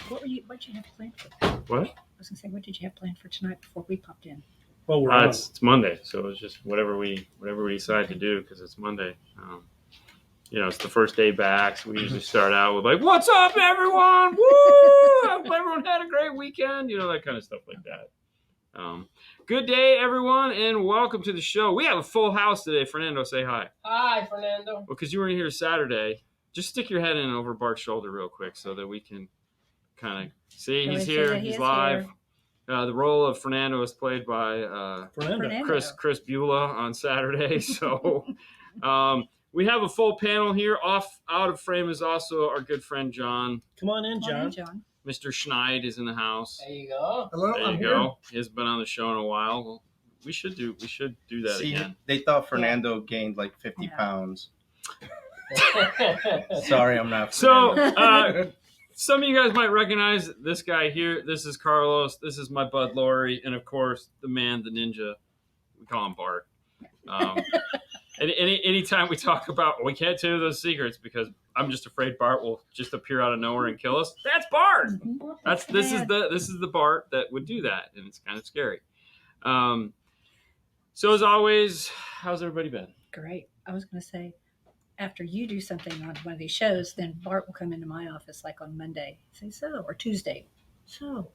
What did you have planned for? What? I was gonna say, what did you have planned for tonight before we popped in? Well, It's Monday, so it's just whatever we decide to do because it's Monday. It's the first day back, so we usually start out with like, "What's up, everyone? Woo! Hope everyone had a great weekend." That kind of stuff like that. Good day, everyone, and welcome to the show. We have a full house today. Fernando, say hi. Hi, Fernando. Well, because you were here Saturday, just stick your head in over Bart's shoulder real quick so that we can kind of see he's here. He's live. The role of Fernando was played by Chris Beulah on Saturday. So we have a full panel here. Out of frame is also our good friend John. Come on in, John. Mr. Schneid is in the house. There you go. Hello, there you go. He hasn't been on the show in a while. Well, we should do that again. They thought Fernando gained like 50 pounds. Sorry, I'm not. So some of you guys might recognize this guy here. This is Carlos. This is my bud Lori, and of course the man, the ninja. We call him Bart. Anytime we talk about, we can't tell you those secrets because I'm just afraid Bart will just appear out of nowhere and kill us. That's Bart. This is the Bart that would do that, and it's kind of scary. So as always, how's everybody been? Great. I was going to say, after you do something on one of these shows, then Bart will come into my office like on Monday, say or Tuesday. So,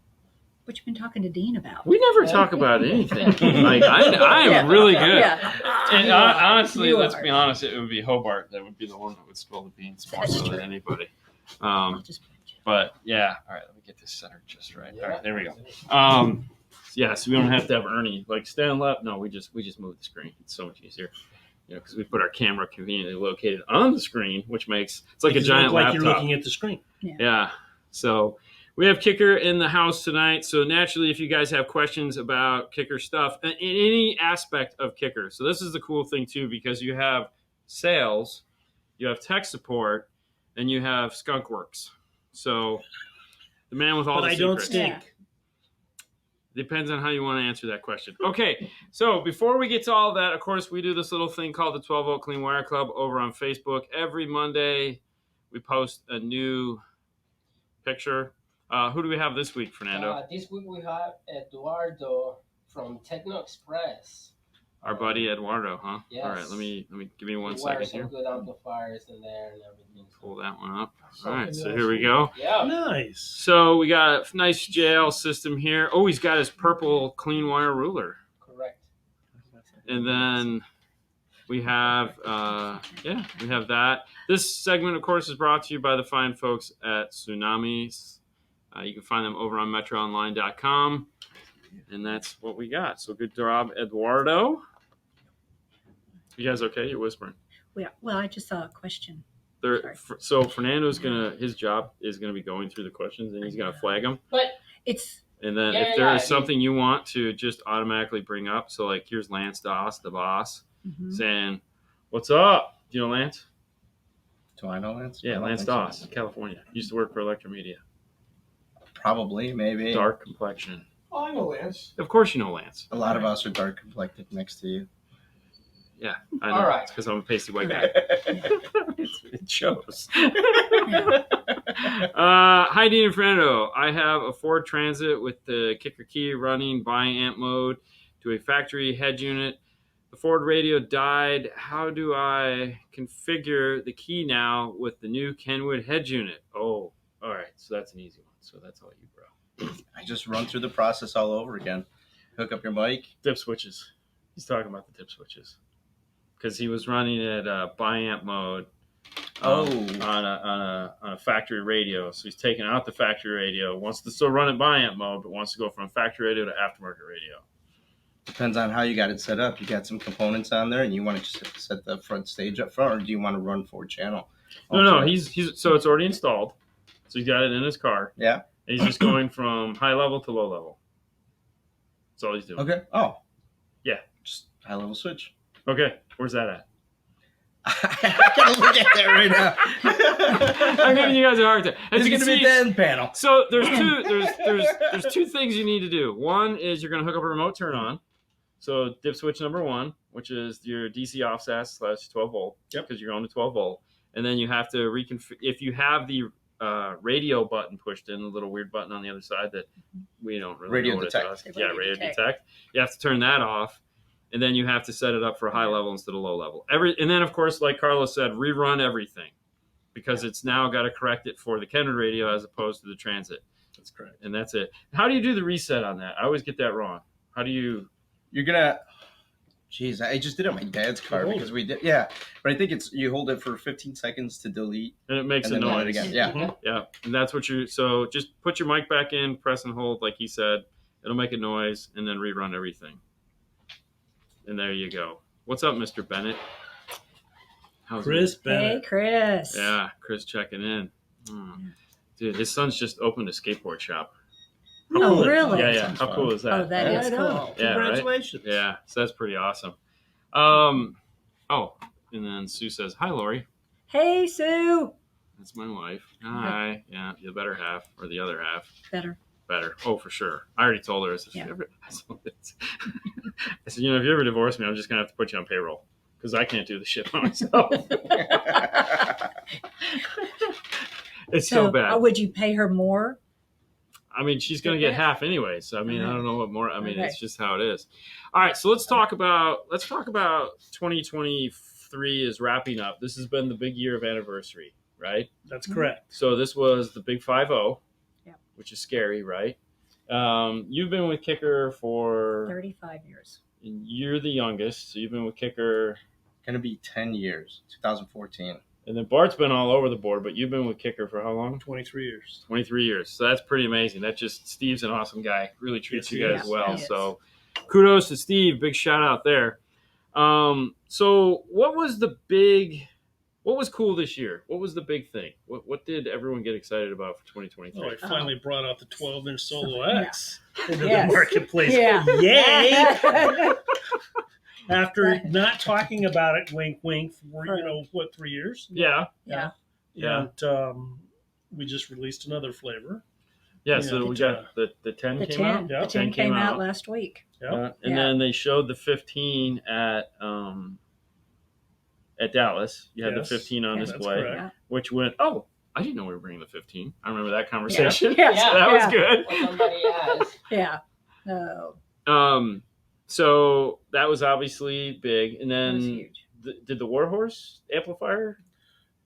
what you been talking to Dean about? We never talk about anything. Like I am really good. Yeah. And honestly, let's be honest, it would be Hobart that would be the one that would spill the beans more so than anybody. But yeah, all right, let me get this centered just right. All right, there we go. So we don't have to have Ernie like stand left. No, we just move the screen. It's so much easier. Because we put our camera conveniently located on the screen, which makes it's like a giant laptop. You're looking at the screen. Yeah. So we have Kicker in the house tonight. So naturally, if you guys have questions about Kicker stuff, in any aspect of Kicker. So this is the cool thing too, because you have sales, you have tech support, and you have Skunkworks. So the man with all the secrets. I don't stink. Depends on how you want to answer that question. Okay, so before we get to all of that, of course, we do this little thing called the 12 Volt Clean Wire Club over on Facebook. Every Monday, we post a new picture. Who do we have this week, Fernando? This week we have Eduardo from Techno Express. Our buddy Eduardo, huh? Yes. All right, let me give me 1 second here. Some good amplifiers in there and everything. Pull that one up. All right, so here we go. Yeah. Nice. So we got a nice JL system here. Oh, he's got his purple clean wire ruler. Correct. And then we have, we have that. This segment, of course, is brought to you by the fine folks at Tsunamis. You can find them over on metroonline.com. And that's what we got. So good job, Eduardo. You guys okay? You're whispering. Well, I just saw a question. So Fernando's his job is gonna be going through the questions and he's gonna flag them. But and then if there is something you want to just automatically bring up, so like here's Lance Doss, the boss, saying, "What's up?" Do you know Lance? Do I know Lance? Yeah, Lance Doss, California. Used to work for Electromedia. Probably, maybe. Dark complexion. Oh, I know Lance. Of course you know Lance. A lot of us are dark complected next to you. Yeah, I know. All right. It's because I'm a pasty white guy. It shows. Hi, Dean and Fernando. I have a Ford Transit with the Kicker key running bi-amp mode to a factory head unit. The Ford radio died. How do I configure the key now with the new Kenwood head unit? Oh, all right. So that's an easy one. So that's all you, bro. I just run through the process all over again. Hook up your mic. Dip switches. He's talking about the dip switches. Because he was running it bi-amp mode on a factory radio. So he's taking out the factory radio, wants to still run it bi-amp mode, but wants to go from factory radio to aftermarket radio. Depends on how you got it set up. You got some components on there, and you want to just set the front stage up front, or do you want to run 4-channel? No. He's so it's already installed. So he's got it in his car. Yeah. And he's just going from high level to low level. That's all he's doing. Okay. Oh. Yeah. Just high level switch. Okay. Where's that at? I gotta look at that right now. I'm giving you guys a hard time. It's going to be the end panel. So there's two things you need to do. One is you're going to hook up a remote turn on. So dip switch number 1, which is your DC offset / 12 volt. Yep. Because you're going to 12 volt. And then you have to reconfigure. If you have the radio button pushed in, a little weird button on the other side that we don't really Radio know what detect. it does. Radio detect. You have to turn that off, and then you have to set it up for high level instead of low level. And then, of course, like Carlos said, rerun everything because it's now got to correct it for the Kenwood radio as opposed to the Transit. That's correct. And that's it. How do you do the reset on that? I always get that wrong. How do you? You're gonna. Jeez, I just did it on my dad's car because we did. Yeah, but I think it's you hold it for 15 seconds to delete, and it makes and a then noise it again. Yeah, Mhm. Yeah, and that's what you. So just put your mic back in, press and hold, like he said. It'll make a noise, and then rerun everything. And there you go. What's up, Mr. Bennett? How's Chris it? Bennett. Hey, Chris. Yeah, Chris checking in. Dude, his son's just opened a skateboard shop. Oh, really? Yeah. Sounds How fun. cool is that? Oh, that Yeah, is I know. cool. Yeah, right? Congratulations. Yeah, so that's pretty awesome. And then Sue says, "Hi, Lori." Hey, Sue. That's my wife. Hi. Yeah, the better half or the other half. Better. Oh, for sure. I already told her. I said, Yeah. I said, if you ever divorce me, I'm just gonna have to put you on payroll because I can't do the shit by myself. It's so bad. Would you pay her more? I mean, she's going to get half anyway. So I mean, I don't know what more. I mean, Okay. it's just how it is. All right, so let's talk about 2023 is wrapping up. This has been the big year of anniversary, right? That's correct. So this was the big 5-0, Yeah. which is scary, right? You've been with Kicker for 35 years. and you're the youngest, so you've been with Kicker. Gonna be 10 years, 2014. And then Bart's been all over the board, but you've been with Kicker for how long? 23 years. 23 years. So that's pretty amazing. Steve's an awesome guy. Really treats Yes, you he guys is. well. He is. So kudos to Steve. Big shout out there. So what was cool this year? What was the big thing? What did everyone get excited about for 2023? Oh, I finally brought out the 12-inch Solo Yeah. X into Yes. the marketplace. Yeah. Yay! After not talking about it, wink, wink, for 3 years? Yeah. Yeah. Yeah. And we just released another flavor. Yeah. So we got the 10 The came out. 10. Yeah. The 10 came out last week. Yeah. And then they showed the 15 at Dallas. You had Yes. the 15 on That's display, correct. which went, I didn't know we were bringing the 15. I remember that conversation. Yeah. So that was good. What somebody asked. Yeah. Oh, So that was obviously big. And that was then huge. did the Warhorse amplifier?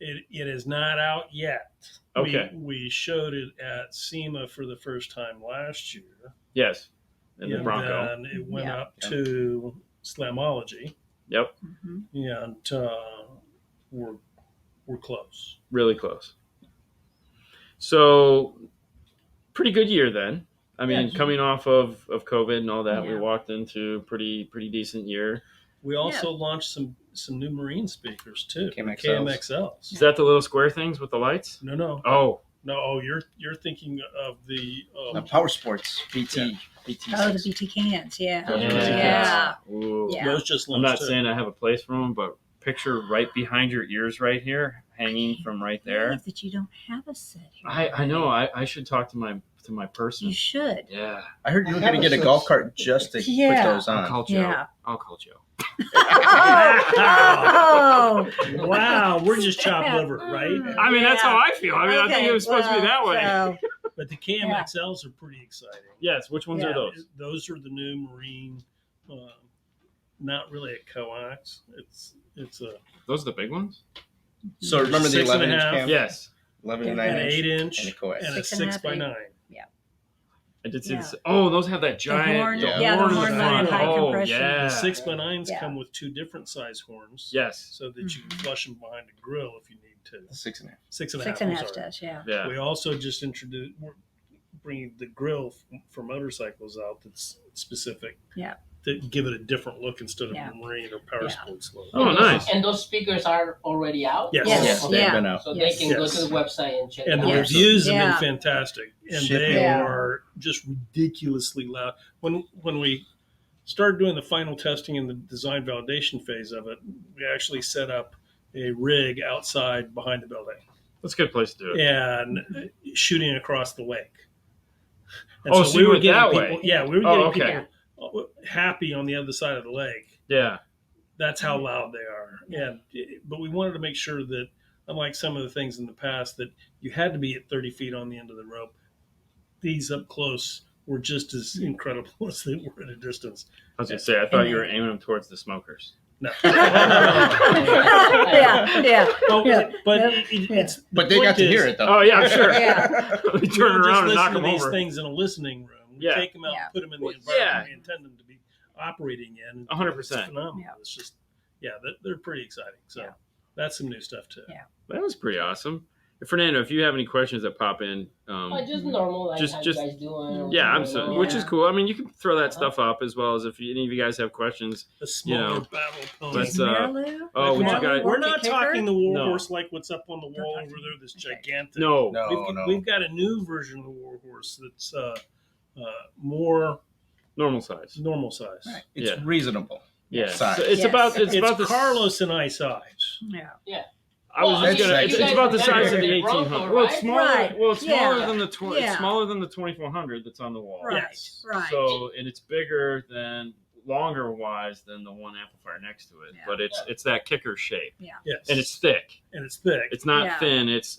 It is not out yet. Okay. We showed it at SEMA for the first time last year. Yes. And the Bronco. And it went Yeah. up to Slamology. Yep. Mm-hmm. And we're close. Really close. So pretty good year then. I mean, Yes. coming off of COVID and all that, we Yeah. walked into pretty decent year. We also launched some new marine speakers too. KMXLs. KMXLs. Is that the little square things with the lights? No. Oh, No, you're thinking of the Power Sports BT. BT. Oh, the BT cans. Yeah. Yeah. Ooh. Yeah. those just I'm launched. not too. saying I have a place for them, but picture right behind your ears right here, hanging from right there. Yeah, that you don't have a set here. I know. I should talk to my person. You should. Yeah. I heard you were I have going to get a a golf cart just to Yeah. put those I'll on. call Joe. Yeah. I'll call Joe. Oh, Wow, we're just chopped liver, right? I mean, that's how I feel. I mean, I think it was supposed to be that way. So, But the KMXLs are pretty exciting. Yes. Which ones Yeah. are those? Those are the new marine. Not really a coax. It's a Those are the big ones? So remember the 6.5 11-inch cam? Yes. 11 and Yeah. 9 an inch. 8-inch and a coax. and a 6.5, 6x9. I did see Yeah. this. Oh, those have that giant horn, yeah, the horn in horn the mounted front. high Oh, compression. yeah. The 6x9s Yeah. come with two different size horns. Yes. So that you can flush them behind the grill if you need to. 6.5. 6.5. 6.5 I'm sorry. does, yeah. Yeah. We also just introduced. We're bringing the grill for motorcycles out that's specific. Yeah. To give it a different look instead of Yeah. marine or power Yeah. sports look. Oh, nice. And those speakers are already out? Yes. Yes. Yes, they've Yeah. been out. So Yes. they can go Yes. to the website and check And it the out. Yes. reviews have Yeah. been fantastic, and Shipping. they Yeah. are just ridiculously loud. When we started doing the final testing and the design validation phase of it, we actually set up a rig outside behind the building That's a good place to do it. and shooting across the lake. And Oh, so you went that people, way? Yeah, we were Oh, getting okay. people happy on the other side of the lake. Yeah. That's how loud they are. But we wanted to make sure that unlike some of the things in the past that you had to be at 30 feet on the end of the rope, these up close were just as incredible as they were at a distance. I was going to say, I thought you were aiming them towards the smokers. No. yeah. But they got to hear it though. Oh yeah, I'm sure. Yeah. We turn around and knock them these over. things in a listening room. We take them out, and put them in the environment we intend them to be operating in. 100%. It's phenomenal. Yeah. It's just, they're pretty exciting. So that's some new stuff too. Yeah. That was pretty awesome. Fernando, if you have any questions that pop in, just normal, like just how you guys doing? I'm sorry, which is cool. I mean, you can throw that stuff up as well as if any of you guys have questions. The smaller battle pony. Let's, we're not talking the warhorse like what's up on the wall over there. This gigantic. No. We've got a new version of the warhorse that's more normal size. Right. It's reasonable. Yeah. Size. So it's about the Carlos and I size. Yeah. I was just gonna. It's about the size of the 1800. Well, it's smaller. Right. Well, it's smaller Yeah. than the Yeah. It's smaller than the 2400 that's on the wall. Right. Yes. Right. So and it's bigger than longer wise than the one amplifier next to it, but it's that kicker shape. Yeah. Yes. And it's thick. It's not Yeah. thin. It's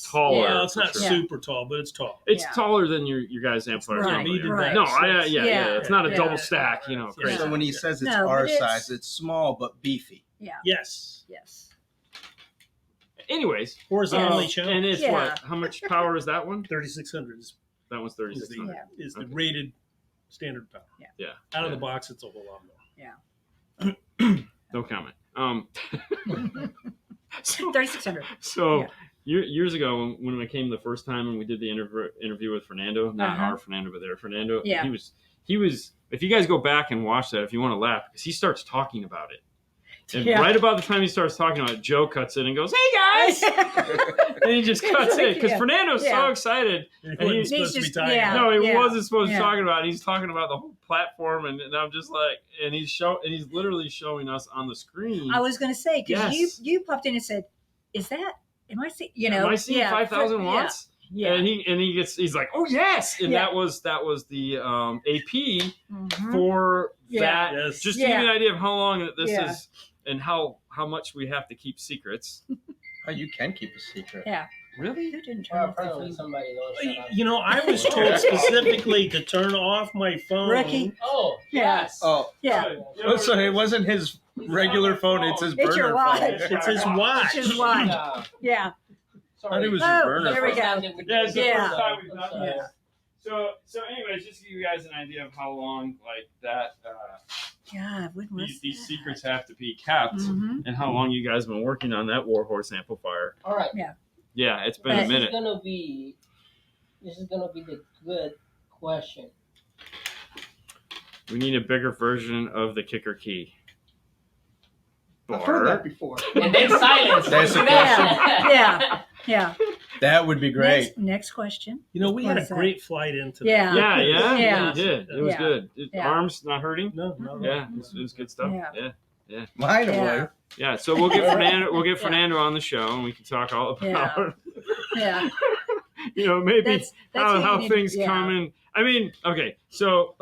taller. Well, it's not for sure. super tall, but it's tall. It's taller than your guys' amplifier. Right, right. No, it's not a Yeah. double stack. Crazy. So when he says it's No, our but it's- size, it's small but beefy. Yeah. Yes. Anyways, horizontally channeled. and it's what? How much power is that one? 3600 That one's 3600. is the rated standard power. Yeah. Out of the box, it's a whole lot more. No comment. 3600. So years ago, when I came the first time and we did the interview with Fernando, not our Fernando, but their Fernando, he was. If you guys go back and watch that, if you want to laugh, because he starts talking about it. And right about the time he starts talking about it, Joe cuts in and goes, "Hey guys!" and he just cuts in because Fernando's so excited. And he wasn't supposed to be talking about No, he wasn't supposed to be talking about it. He's talking about the whole platform, and I'm just like, and he's literally showing us on the screen. I was going to say, because you popped in and said, "Is that? Am I seeing? Am I seeing 5,000 watts?" Yeah. And he's like, "Oh yes!" And that was the AP for that. Yes. Just to give you an idea of how long this is. And how much we have to keep secrets. Oh, you can keep a secret. Yeah. Really? Who didn't turn off the Apparently phone? somebody knows. I was told specifically to turn off my phone. Ricky. Oh, Yes. Oh, Yeah. so it wasn't his regular phone; it's his burner It's your phone. watch. It's his watch. It's his watch. Yeah. Yeah. I thought it was Oh, his burner there we phone. go. Yeah, it's the Yeah. first time we've done Yeah. this. So anyways, just to give you guys an idea of how long like that God, when was these that? secrets have to be kept, Mhm. and how long you guys have been working on that Warhorse amplifier. All right. Yeah, it's been a This minute. is gonna be the good question. We need a bigger version of the kicker key. I've heard that before. And then silence. That's a Yeah. That would be great. Next question. We had What a is that? great flight into Yeah. that. Yeah, Yeah. you did. It was Yeah. good. Yeah. Arms not hurting. No. Yeah, it was good stuff. Yeah. Mine Yeah. would. Yeah, so we'll get Fernando. We'll get Yeah. Fernando on the show, and we can talk all about, Yeah. maybe That's how what you need- things come in. I mean, okay, so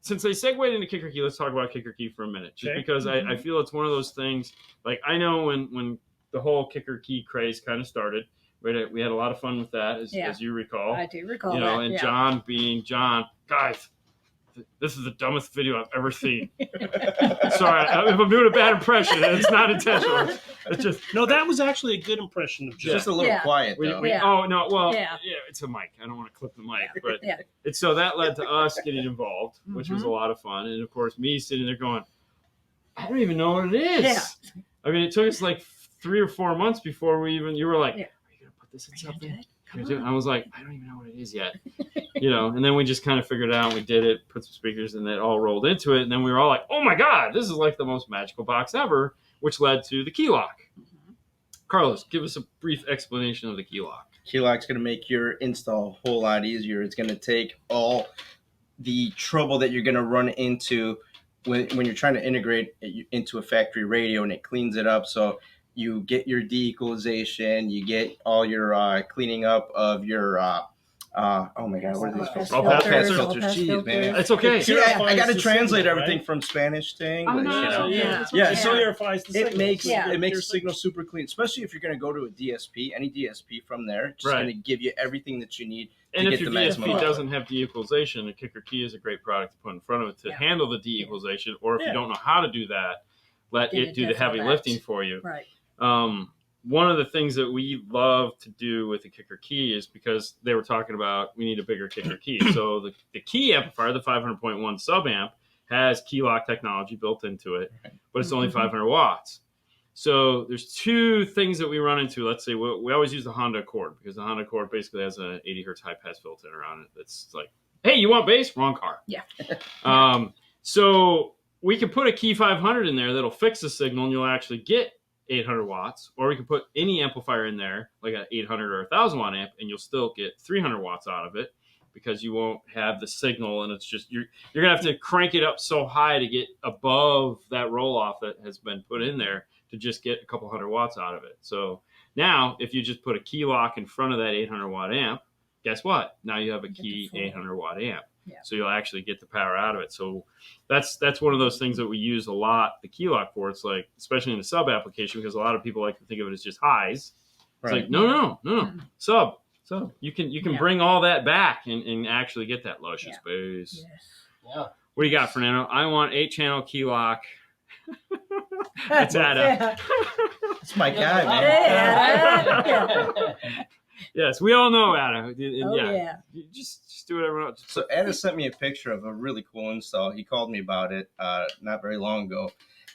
since they segued into Kicker Key, let's talk about Kicker Key for a minute, just Okay. because I feel it's one of those things. Like I know when the whole Kicker Key craze kind of started, we had a lot of fun with that, as you recall. I do recall that. that. And Yeah. John being John, guys. This is the dumbest video I've ever seen. Sorry, if I'm doing a bad impression, it's not intentional. It's just No, that was actually a good impression of It's Joe. just a little Yeah. quiet though. Yeah. Oh no, well, Yeah. it's a mic. I don't want to clip the mic, but Yeah. it's so that led to us getting involved, which was a lot of fun, and of course me sitting there going, I don't even know what it is. Yeah. I mean, it took us like 3 or 4 months before you were like, Yeah. are you gonna put this in Are you gonna do something? it? And Come I on. was like, I don't even know what it is yet, and then we just kind of figured it out. And we did it, put some speakers, and it all rolled into it. And then we were all like, oh my God, this is like the most magical box ever, which led to the key lock. Carlos, give us a brief explanation of the key lock. Key lock's going to make your install a whole lot easier. It's going to take all the trouble that you're going to run into when you're trying to integrate it into a factory radio, and it cleans it up. So you get your de-equalization, you get all your cleaning up of your Oh my God, what are these All called? pass Filters. filters. Jeez, man. It's okay. See, I got to Purifies the translate signal, everything right? from Spanish to I English. know. You know? Yeah. Yeah, It so purifies the it signal. makes Yeah. it makes signal super clean, especially if you're going to go to a DSP. Any DSP from there, just Right. going to give you everything that you need And to if get your the maximum DSP output. doesn't have de-equalization, a Kicker Key is a great product to put in front of it to Yeah. handle the de-equalization. Or if Yeah. you don't know how to do that, let Then it it do the does all heavy that. lifting for you. Right. One of the things that we love to do with the Kicker Key is because they were talking about we need a bigger Kicker Key. So the key amplifier, the 500.1 sub amp, has key lock technology built into it, but it's only 500 watts. So there's two things that we run into. Let's say we always use the Honda Accord because the Honda Accord basically has an 80 hertz high pass filter on it. That's like, hey, you want bass? Wrong car. Yeah. So we can put a Key 500 in there that'll fix the signal, and you'll actually get 800 watts. Or we can put any amplifier in there, like an 800 or 1,000 watt amp, and you'll still get 300 watts out of it because you won't have the signal, and it's just you're gonna have to crank it up so high to get above that roll off that has been put in there to just get a couple hundred watts out of it. So now, if you just put a key lock in front of that 800 watt amp, guess what? Now you have a key 800 watt amp. Yeah. So you'll actually get the power out of it. So that's one of those things that we use a lot, the key lock for. It's like, especially in the sub application, because a lot of people like to think of it as just highs. It's like, no. Sub. You can bring all that back and actually get that luscious bass. Yes. Yeah. What do you got, Fernando? I want 8-channel key lock. That's Adam. That's my guy, man. Yeah. Yes, we all know Adam. Oh, yeah. You just do whatever else. So Ada sent me a picture of a really cool install. He called me about it not very long ago.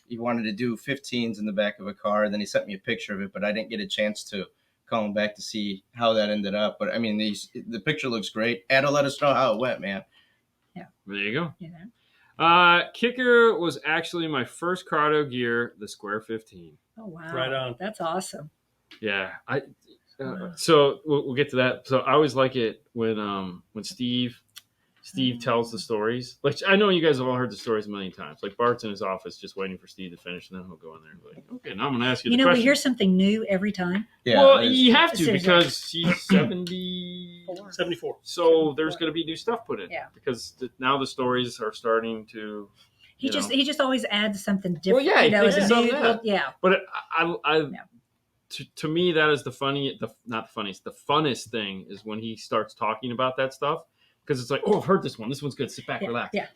He wanted to do 15s in the back of a car. Then he sent me a picture of it, but I didn't get a chance to call him back to see how that ended up. But I mean, the picture looks great. Ada, let us know how it went, man. There you go. Yeah. Kicker was actually my first cardio gear, the Square 15. Oh wow. Right on. That's awesome. Yeah, so we'll get to that. So I always like it when Steve tells the stories. Like, I know you guys have all heard the stories a million times. Like, Bart's in his office just waiting for Steve to finish, and then he'll go in there and be like, okay, now I'm going to ask you the We question. hear something new every time. Yeah. Well, you have to Seriously. because he's 74. 74. So there's going to be new stuff put in. Yeah. Because now the stories are starting to. He just always adds something different. Well, yeah, he as thinks a of new, that. yeah. But I Yeah. to me, that is the funnest thing is when he starts talking about that stuff. Because it's like, oh, I've heard this one. This one's good. Sit back, relax. Yeah.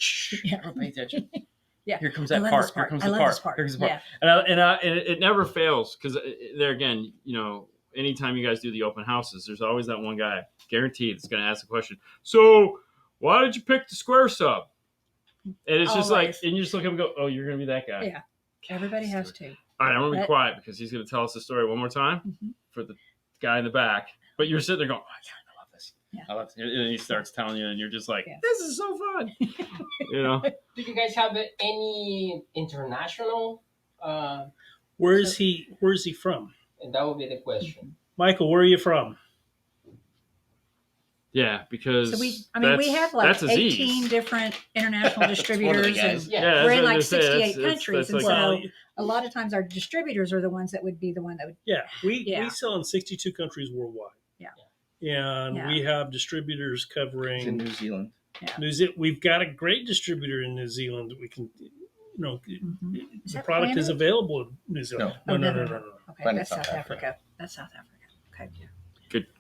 Yeah. Don't pay attention. Yeah. Here comes I that love part. this part. Here comes I the love part. this part. Here comes the part. Yeah. And it never fails because there again, anytime you guys do the open houses, there's always that one guy, guaranteed, that's going to ask a question. So, why did you pick the Square sub? And it's just like, Always. and you just look at him and go, oh, you're going to be that guy. Yeah. Everybody has to. All right, I'm going to be But- quiet because he's going to tell us the story one more time Mhm. for the guy in the back. But you're sitting there going, oh, I love this. Yeah. I love this. And he starts telling you, and you're just like, Yeah. this is so fun. Do you guys have any international? Where is he from? And that would be the question. Michael, where are you from? Yeah, because So we have like that's a Z. 18 different international One of the distributors, guys. and Yeah. Yeah, we're in that's like what I'm gonna say. 68 countries, that's and like- Well, so a lot of times our distributors are the ones that would be the one that would. yeah, we Yeah. sell in 62 countries worldwide. Yeah. And Yeah. we have distributors It's in covering New Zealand. New Zealand. We've got a great distributor in New Zealand that we can, Mhm. Is the that product Canada? is available in New Zealand. Oh, No. Okay, Planet that's South South Africa. Africa. That's South Africa. Okay.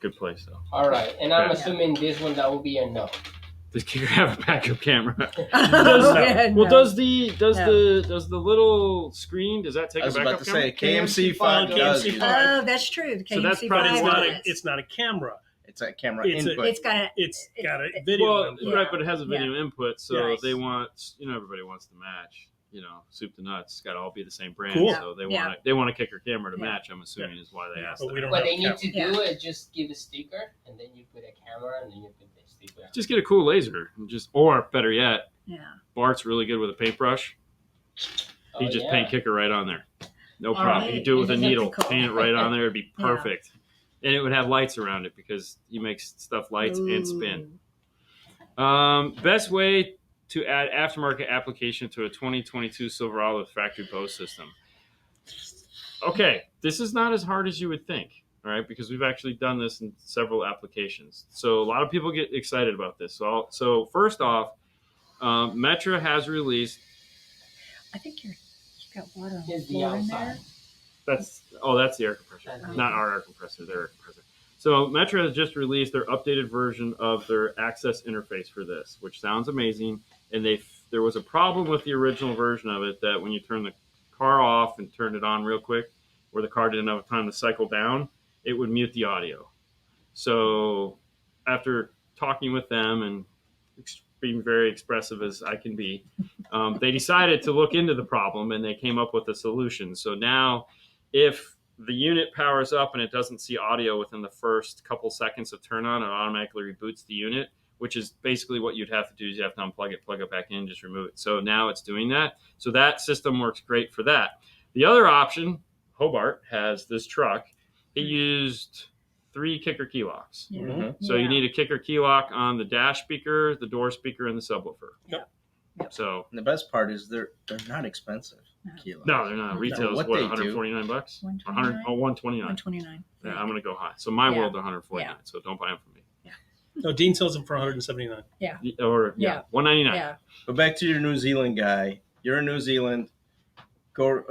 Good place though. All right, and I'm Yeah. assuming this one that will be a no. Does Kicker have a backup camera? Oh, yeah, Well, no. does the little screen? Does that take I was a about backup to camera? say KMC 5 KMC5 does. does. use that. Oh, that's true. The So that's KMC probably But it's why not does. it's not a camera. It's a camera It's a- input. It's got a. It's got a it- video Well, input. right, but it has a video input, so Yes. they want everybody wants to match. Soup to nuts. It's got to all be the same brand, Cool. so they Yeah. want a Kicker camera to Yeah. match. I'm assuming is why they Yeah, asked but that. we don't What have they need to camera. do is just give a sticker, and then you put a camera, and then you put the sticker. Just get a cool laser, or better yet, Yeah. Bart's really good with a paintbrush. He just paint Kicker right on there. No All problem. right. You do it with a Isn't that needle, cool? paint it right on there. It'd be Yeah. perfect. And it would have lights around it because he makes stuff lights and spin. Best way to add aftermarket application to a 2022 Silverado with factory Bose system. Okay, this is not as hard as you would think. all right, because we've actually done this in several applications. So a lot of people get excited about this. So first off, Metra has released. I think you got water on the Here's the floor in outside. there. That's the air compressor, not our air compressor. Their air compressor. So Metra has just released their updated version of their access interface for this, which sounds amazing. And there was a problem with the original version of it that when you turn the car off and turn it on real quick, where the car didn't have time to cycle down, it would mute the audio. So after talking with them and being very expressive as I can be, they decided to look into the problem and they came up with a solution. So now if the unit powers up and it doesn't see audio within the first couple seconds of turn on, it automatically reboots the unit, which is basically what you'd have to do is you have to unplug it, plug it back in, just remove it. So now it's doing that. So that system works great for that. The other option, Hobart has this truck. It used 3 Kicker key locks. Yeah. Mm-hmm. So you need a Kicker key lock on the dash speaker, the door speaker, and the subwoofer. Yep. So And the best part is they're not expensive. No. Kilos. no, they're not. Retail is what what, they do. $149? 129? 129. 129. Yeah, I'm gonna go high. So my Yeah. world, 149. Yeah. So don't buy them from me. No, Dean sells them for 179. Or Yeah. 199. Yeah. But back to your New Zealand guy. You're in New Zealand. Go.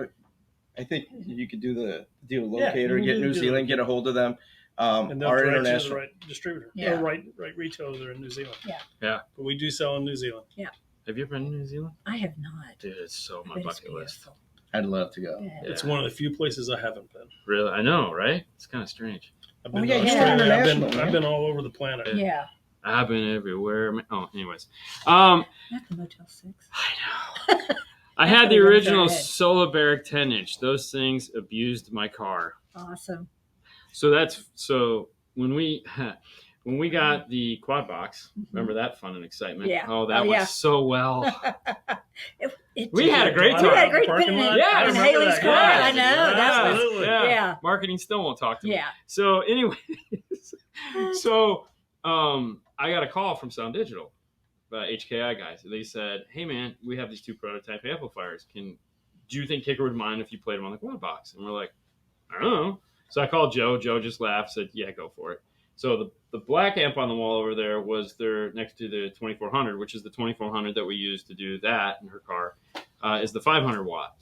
I think you could do the deal locator. you Get can New do Zealand. it. Get a hold of them. And they'll Our direct you to the international. right distributor. Yeah. Or right retailer in New Zealand. Yeah. Yeah. But we do sell in New Zealand. Have you been to New Zealand? I have not. Dude, it's so my But it's bucket list. beautiful. I'd love to go. Yeah. It's one of the few places I haven't been. Really? I know, right? It's kind of strange. I've been Oh, yeah, to you're Australia. international, I've man. been all over the planet. Yeah. I've been everywhere. Oh, anyways. Not the Motel 6. I know. I That's had the what runs original our head. Solar Barrack 10-inch. Those things abused my car. Awesome. So when we got the quad box, remember that fun and excitement? Yeah. Oh, that Oh, went yeah. so well. We did. had a great We time. had a great Parking lot? Yeah, I in remember Haley's that. car. Yeah. I know. That was, Absolutely. yeah. Marketing still won't talk to me. Yeah. So anyways, I got a call from Sound Digital, HKI guys. They said, "Hey man, we have these 2 prototype amplifiers. Do you think Kicker would mind if you played them on the quad box?" And we're like, "I don't know." So I called Joe. Joe just laughed, said, "Yeah, go for it." So the black amp on the wall over there was there next to the 2400, which is the 2400 that we use to do that in her car, is the 500 watt.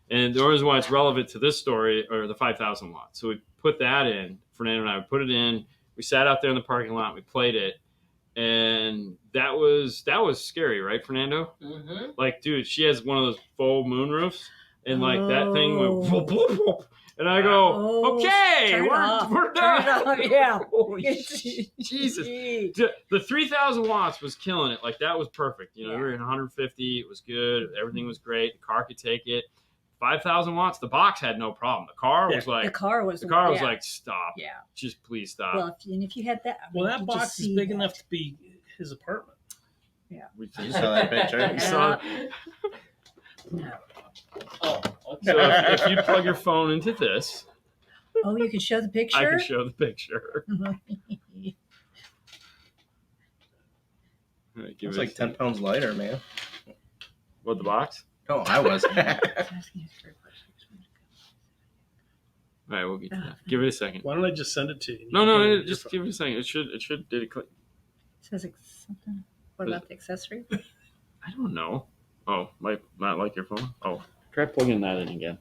And the reason why it's relevant to this story are the 5,000 watts. So we put that in. Fernando and I would put it in. We sat out there in the parking lot. We played it, and that was scary, right, Fernando? Mm-hmm. Like, dude, she has one of those faux moonroofs, and like that thing went, Oh. whoop, whoop, whoop. And I go, Oh, okay, turn it off. we're Turn done. it off, yeah. Holy Jesus. The 3,000 watts was killing it. Like, that was perfect. You know, we were at 150. It was good. Everything was great. The car could take it. 5,000 watts. The box had no problem. The car was like, The car was was like, stop. yeah. Just please stop. Well, if you had that, I Well, mean, that you box just is see big that. enough to be his apartment. We You saw that picture? Yeah. saw- No. Oh, So okay. if you plug your phone into this, Oh, you can show the picture. I can show the picture. All right, give It's it like 10 pounds lighter, man. What, the box? No, I wasn't. All right, we'll get to that. Give it a second. Why don't I just send it to you? No, just give it a second. It should. Did it click? Says something. What about the accessory? I don't know. Oh, might not like your phone. Oh, try plugging that in again.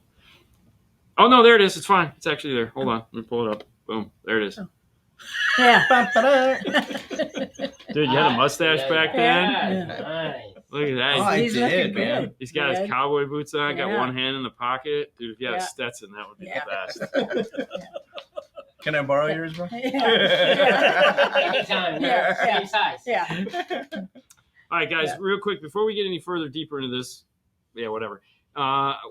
Oh no, there it is. It's fine. It's actually there. Hold on. Let me pull it up. Boom. There it is. Oh. Yeah. Dude, you had a mustache back then. Yeah. Nice. Look at that. Oh, I He's did, looking man. good. He's got his Good. cowboy boots on. Got Yeah. one hand in the pocket. Dude, if you had a Yeah. Stetson, that would be Yeah. the best. Can I borrow yours, bro? Yeah. Anytime. Yeah, Yeah. yeah. Same size. Yeah. All right, guys, Yeah. real quick, before we get any further deeper into this, whatever.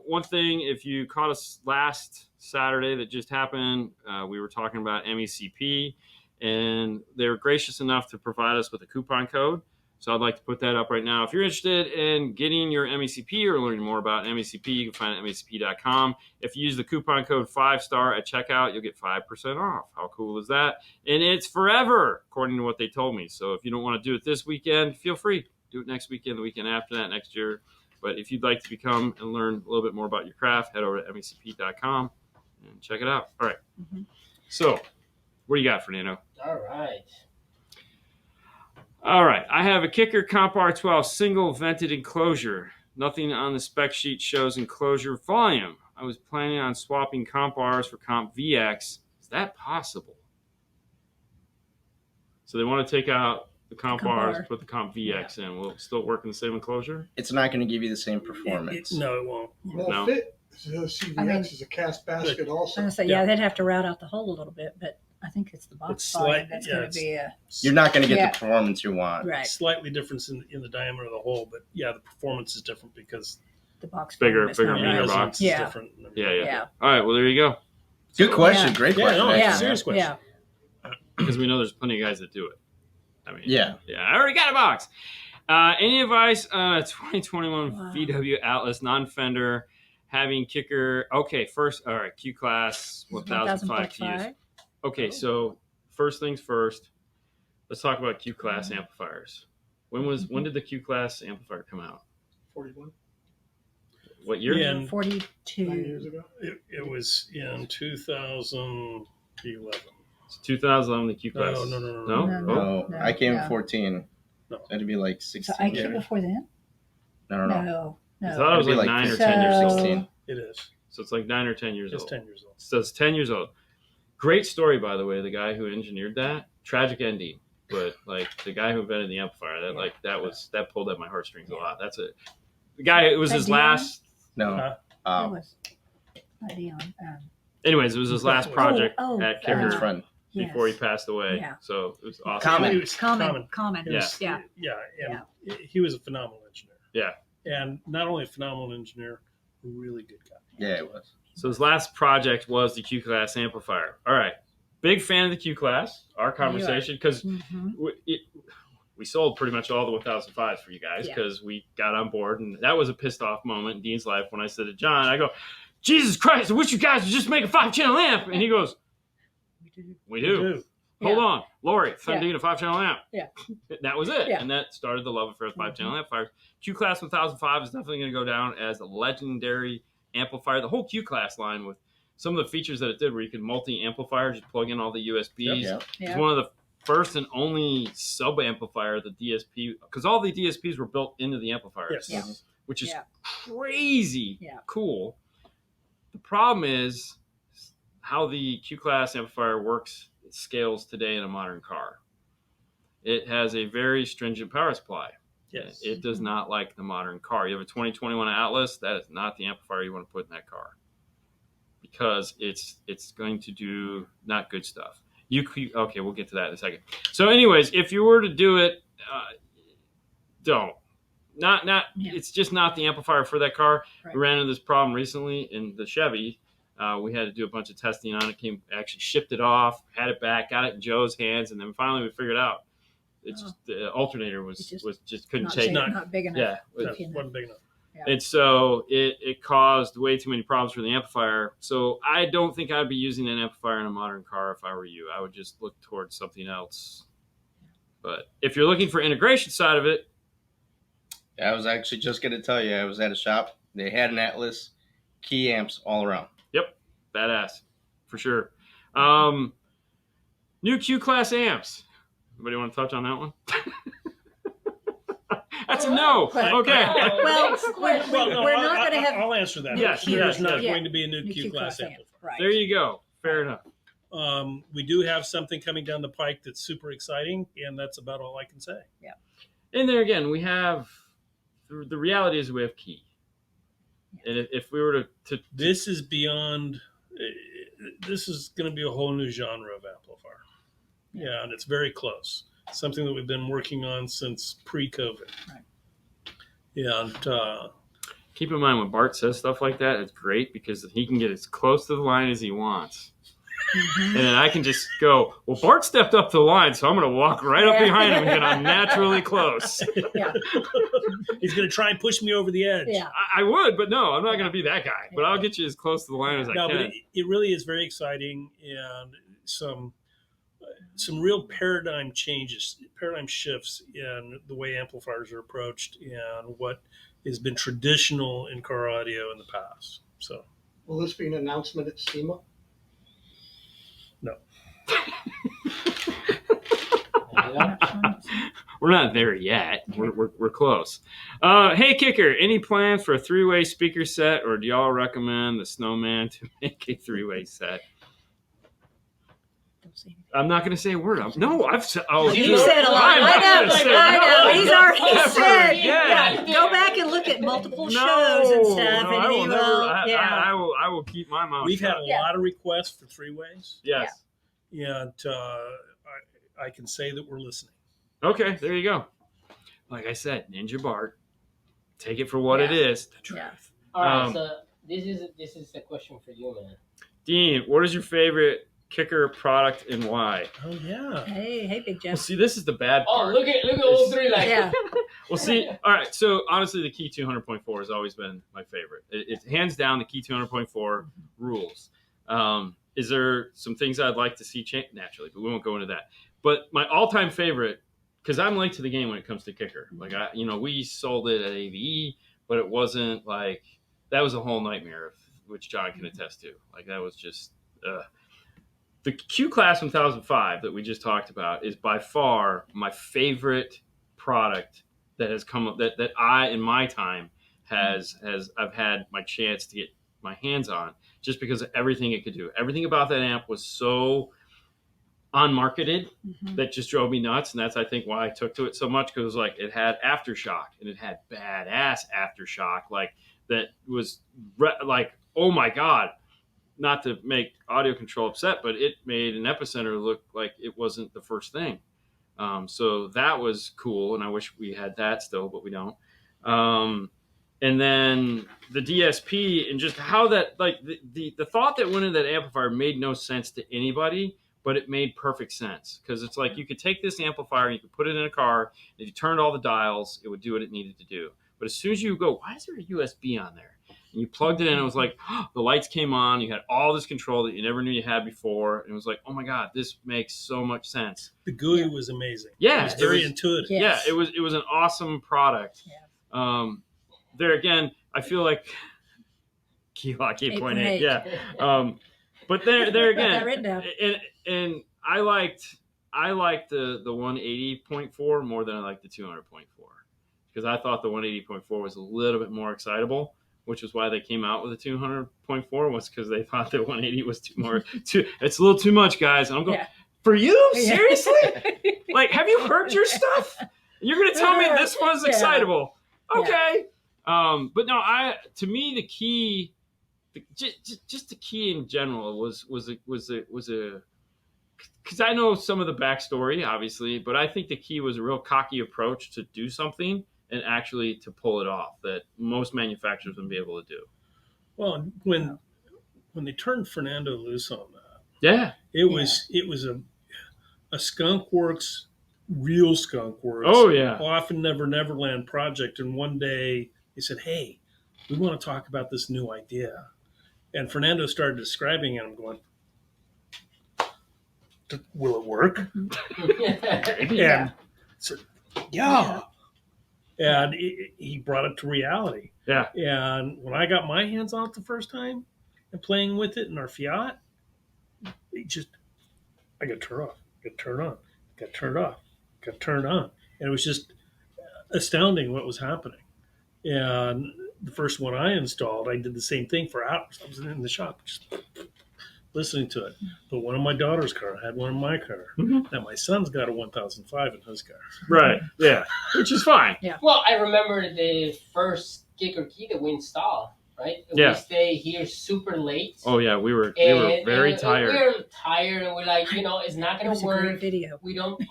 One thing, if you caught us last Saturday that just happened, we were talking about MECP, and they were gracious enough to provide us with a coupon code. So I'd like to put that up right now. If you're interested in getting your MECP or learning more about MECP, you can find it at MECP.com. If you use the coupon code 5STAR at checkout, you'll get 5% off. How cool is that? And it's forever, according to what they told me. So if you don't want to do it this weekend, feel free. Do it next weekend, the weekend after that, next year. But if you'd like to become and learn a little bit more about your craft, head over to MECP.com and check it out. All right. Mhm. So, what do you got, Fernando? All right. I have a Kicker Comp R12 single vented enclosure. Nothing on the spec sheet shows enclosure volume. I was planning on swapping Comp Rs for Comp VX. Is that possible? So they want to take out the Comp Rs, put the Comp VX in. Will it still work in the same enclosure? It's not going to give you the same performance. No, it won't. Well, fit. The CVX is a cast basket also. I was going to say, they'd have to route out the hole a little bit, but I think it's the box It's volume that's going to be a... You're not going to get the performance you want. Right. Slightly difference in the diameter of the hole, but yeah, the performance is different because the box bigger, volume is meaner not box. is Yeah. different. Yeah. All right, well, there you go. Good question. Yeah. Great question. no, Yeah. serious question. Yeah. Because we know there's plenty of guys that do it. I mean, Yeah. I already got a box. Any advice on a 2021 VW Atlas non-fender having kicker? Okay, first, all right, Q class 1005 Qs. Okay, so first things first, let's talk about Q class amplifiers. When did the Q class amplifier come out? 41. What year? Yeah, 42. 9 years ago. it was in 2011. It's 2011, the Q class. No. No? No, No, I came no. in 14. No. That'd be like 16. So I came before then? No. No. I thought it was It'd be like like 9 or 10 years old. 16. It is. So it's like 9 or 10 years It's old. 10 years old. So it's 10 years old. Great story, by the way. The guy who engineered that, tragic ending, but like the guy who invented the amplifier, that pulled at my heartstrings a lot. That's it. The guy, it was That his Dion? last. No. It was not Dion. Anyways, it was his last project Oh, at His Kicker friend. before he passed away. Yeah. So it was awesome. Common. It was Common. It was- Yeah. and he was a phenomenal engineer. Yeah. And not only a phenomenal engineer, a really good guy. Yeah, it was. So his last project was the Q class amplifier. All right, big fan of the Q class. Our conversation because we sold pretty much all the 1005s for you guys because we got on board, and that was a pissed off moment in Dean's life when I said to John, I go, Jesus Christ, I wish you guys would just make a 5-channel amp, and he goes, We do. Hold on, Lori, Fendine, a 5-channel amp. Yeah. That was it. Yeah. And that started the love affair with 5-channel amplifiers. Q Class 1005 is definitely going to go down as a legendary amplifier. The whole Q Class line with some of the features that it did where you could multi-amplifier, just plug in all the USBs. Yep. It's one of the first and only sub-amplifier, the DSP, because all the DSPs were built into the amplifiers, which is crazy cool. The problem is how the Q-Class amplifier works, it scales today in a modern car. It has a very stringent power supply. Yes. It does not like the modern car. You have a 2021 Atlas, that is not the amplifier you want to put in that car because it's going to do not good stuff. Okay, we'll get to that in a second. So anyways, if you were to do it, don't. It's just not the amplifier for that car. Right. We ran into this problem recently in the Chevy. We had to do a bunch of testing on it. Actually shipped it off, had it back, got it in Joe's hands, and then finally we figured out the alternator was just couldn't take it. Not big enough. Yeah, wasn't big enough. Yeah. And so it caused way too many problems for the amplifier. So I don't think I'd be using an amplifier in a modern car if I were you. I would just look towards something else. But if you're looking for integration side of it, I was actually just going to tell you, I was at a shop. They had an Atlas, key amps all around. Yep, badass for sure. New Q-Class amps. Anybody want to touch on that one? That's a no. Okay. Well, we're not going to have. I'll answer that. Yes, There's not going to be a new Q-Class amplifier. Right. There you go. Fair enough. We do have something coming down the pike that's super exciting, and that's about all I can say. Yeah. And there again, we have the reality is we have key. And if we were to this is beyond. This is going to be a whole new genre of amplifier. Yeah, and it's very close. Something that we've been working on since pre-COVID. Right. And keep in mind when Bart says stuff like that, it's great because he can get as close to the line as he wants. And then I can just go, well, Bart stepped up to the line, so I'm going to walk right up behind him and get unnaturally close. Yeah. He's going to try and push me over the edge. Yeah. I would, but no, I'm not going to be that guy. But I'll get you as close to the line as I can. But it really is very exciting, and some real paradigm shifts in the way amplifiers are approached and what has been traditional in car audio in the past. So, will this be an announcement at SEMA? No. We're not there yet. We're close. Hey, Kicker, any plans for a 3-way speaker set, or do y'all recommend the Snowman to make a 3-way set? I'm not going to say a word. No, I've said. Oh, you said a lot. I know. He's already said. Yeah. Go back and look at multiple shows and stuff. No, and I will keep my mouth We've shut. had a lot of requests for 3-ways. Yes. And I can say that we're listening. Okay, there you go. Like I said, Ninja Bart, take it for what it is. The truth. Yeah. All right, so this is a question for you, man. Dean, what is your favorite Kicker product and why? Oh yeah. Hey, Big Jeff. Well, see, this is the bad part. Oh, look at all three like. Yeah. Well, see, all right. So honestly, the Key 200.4 has always been my favorite. It's hands down the Key 200.4 rules. Is there some things I'd like to see change? Naturally, but we won't go into that. But my all-time favorite, because I'm late to the game when it comes to Kicker. Like we sold it at AVE, but it wasn't like that was a whole nightmare, which John can attest to. Like that was just the Q Class 1005 that we just talked about is by far my favorite product that has come up that I in my time has I've had my chance to get my hands on, just because of everything it could do. Everything about that amp was so unmarketed that just drove me nuts, and that's I think why I took to it so much, because like it had aftershock and it had badass aftershock like that was like, oh my god, not to make audio control upset, but it made an Epicenter look like it wasn't the first thing. So that was cool, and I wish we had that still, but we don't. And then the DSP and just how that, like the thought that went into that amplifier made no sense to anybody, but it made perfect sense, because it's like you could take this amplifier and you could put it in a car, and if you turned all the dials, it would do what it needed to do. But as soon as you go, why is there a USB on there? And you plugged it in, it was like, the lights came on, you had all this control that you never knew you had before, and it was like, oh my God, this makes so much sense. The GUI was amazing. Yeah. It was very intuitive. Yes. Yeah, it was an awesome product. Yeah. There again, I feel like Keylock 8.8, yeah. But there again, that written down. And I liked the 180.4 more than I liked the 200.4, because I thought the 180.4 was a little bit more excitable, which is why they came out with a 200.4, was because they thought that 180 was it's a little too much, guys. And I'm going, for you? Seriously? Like, have you heard your stuff? You're going to tell me this one's excitable? Okay. But no, to me, the key, just the key in general was a because I know some of the backstory, obviously, but I think the key was a real cocky approach to do something and actually to pull it off that most manufacturers wouldn't be able to do. Well, when they turned Fernando loose on that, it was a Skunk Works, real Skunk Works. Oh yeah, often Neverland project. And one day he said, "Hey, we want to talk about this new idea." And Fernando started describing it. I'm going, will it work? And so, yeah. And he brought it to reality. Yeah. And when I got my hands on it the first time and playing with it in our Fiat, I got turned off, got turned on, got turned off, got turned on. And it was just astounding what was happening. And the first one I installed, I did the same thing for hours. I was in the shop just listening to it. But one in my daughter's car, I had one in my car. Mm-hmm. Now my son's got a 1005 in his car. Right. Yeah. Which is fine. Yeah. Well, I remember the first Kicker key that we installed, right? Yeah. We stayed here super late. Oh yeah, we were very tired. We were tired, and we're like, it's not going to work. A great video. We don't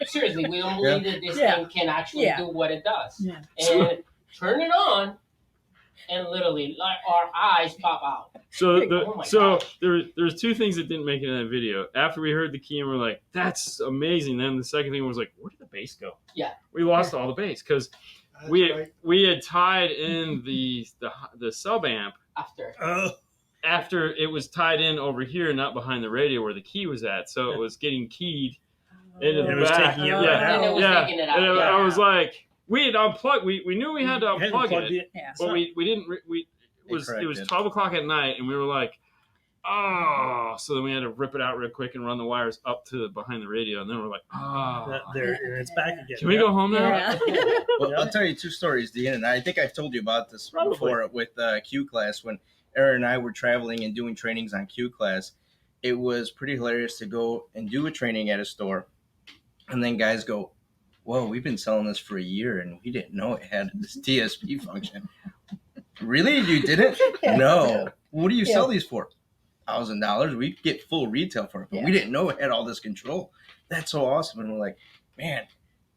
seriously. We don't believe that this thing can actually do what it does. Yeah. And turn it on, and literally, like, our eyes pop out. So there's two things that didn't make it in that video. After we heard the key and we're like, that's amazing. Then the second thing was like, where did the bass go? Yeah. We lost all the bass because we had tied in the sub amp after it was tied in over here, not behind the radio where the key was at. So it was getting keyed into the back. Taking it taking it out. And I was like, we had unplugged. We knew we had to unplug it, Yeah. but we didn't. It was 12 o'clock at night, and we were like, oh, so then we had to rip it out real quick and run the wires up to behind the radio, and then we're like, oh, There, and it's back again. can we go home now? Yeah. Well, I'll tell you 2 stories, Dean, and I think I've told you about this Probably. before with Q class. When Aaron and I were traveling and doing trainings on Q class, it was pretty hilarious to go and do a training at a store, and then guys go, "Whoa, we've been selling this for a year, and we didn't know it had this TSP function." Really? You didn't? No. What do you sell these for? $1,000. We get full retail for it, but we didn't know it had all this control. That's so awesome. And we're like, man,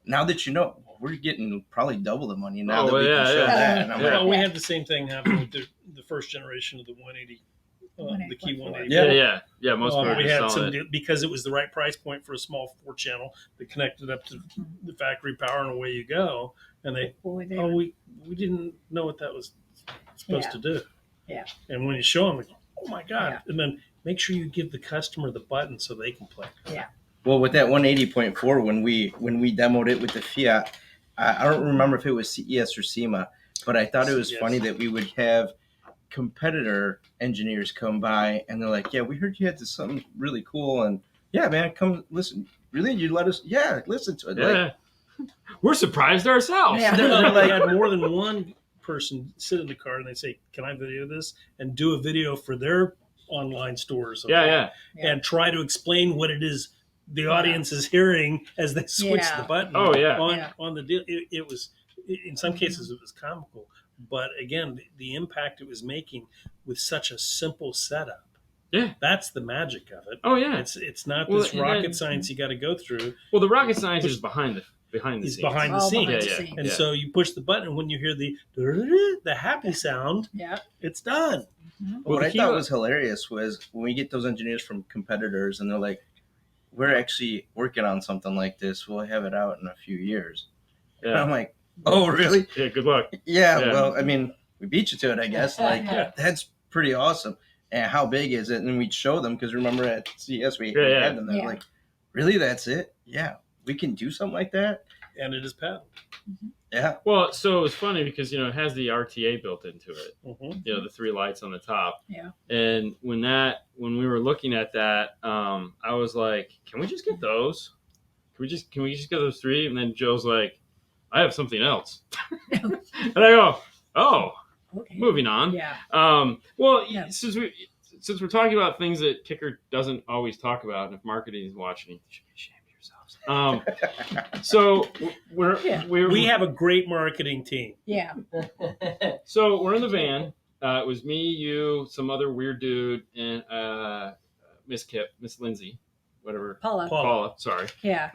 now that you know, we're getting probably double the money now that we can show that. And I'm Well, like, we had the same thing happen with the first generation of the 180, the Key 180. Yeah. Most people we are had selling some it. because it was the right price point for a small 4-channel that connected up to the factory power, and away you go. And we didn't know what that was supposed to do. Yeah. And when you show them, like, oh my God! Yeah. And then make sure you give the customer the button so they can play. Yeah. well, with that 180.4, when we demoed it with the Fiat, I don't remember if it was CES or SEMA, but I thought it was funny that we would have competitor engineers come by and they're like, "Yeah, we heard you had something really cool, and yeah, man, come listen. Really, you let us? Yeah, listen to it." Yeah. We're surprised ourselves. Yeah. They're like, had more than one person sit in the car and they say, "Can I video this?" and do a video for their online stores. Yeah. And try to explain what it is the audience is hearing as they switch the button. Oh, yeah. On the deal. It was, in some cases, it was comical, but again, the impact it was making with such a simple setup. Yeah, that's the magic of it. Oh yeah, it's not this rocket science you got to go through. Well, the rocket science is behind the scenes. Behind the scenes. Yeah. And so you push the button, and when you hear the happy sound, it's done. Mm-hmm. What I thought was hilarious was when we get those engineers from competitors and they're like, "We're actually working on something like this. We'll have it out in a few years." Yeah. And I'm like, "Oh, really?" Yeah, good luck. Yeah, well, I mean, we beat you to it, I guess. Like, that's pretty awesome. And how big is it? And then we'd show them, because remember at CES we had them there. Like, really, that's it? Yeah, we can do something like that? And it is patented. Mm-hmm. Yeah. Well, so it's funny because, it has the RTA built into it. Mm-hmm. The 3 lights on the top. Yeah. And when we were looking at that, I was like, can we just get those? Can we just get those 3? And then Joe's like, I have something else. And I go, oh, okay. Moving on. Yeah. Well, since we're talking about things that Kicker doesn't always talk about, and if marketing is watching, you should be ashamed of yourselves. So we have a great marketing team. Yeah. So we're in the van. It was me, you, some other weird dude, and Miss Lindsay, whatever. Paula. Sorry. Yeah.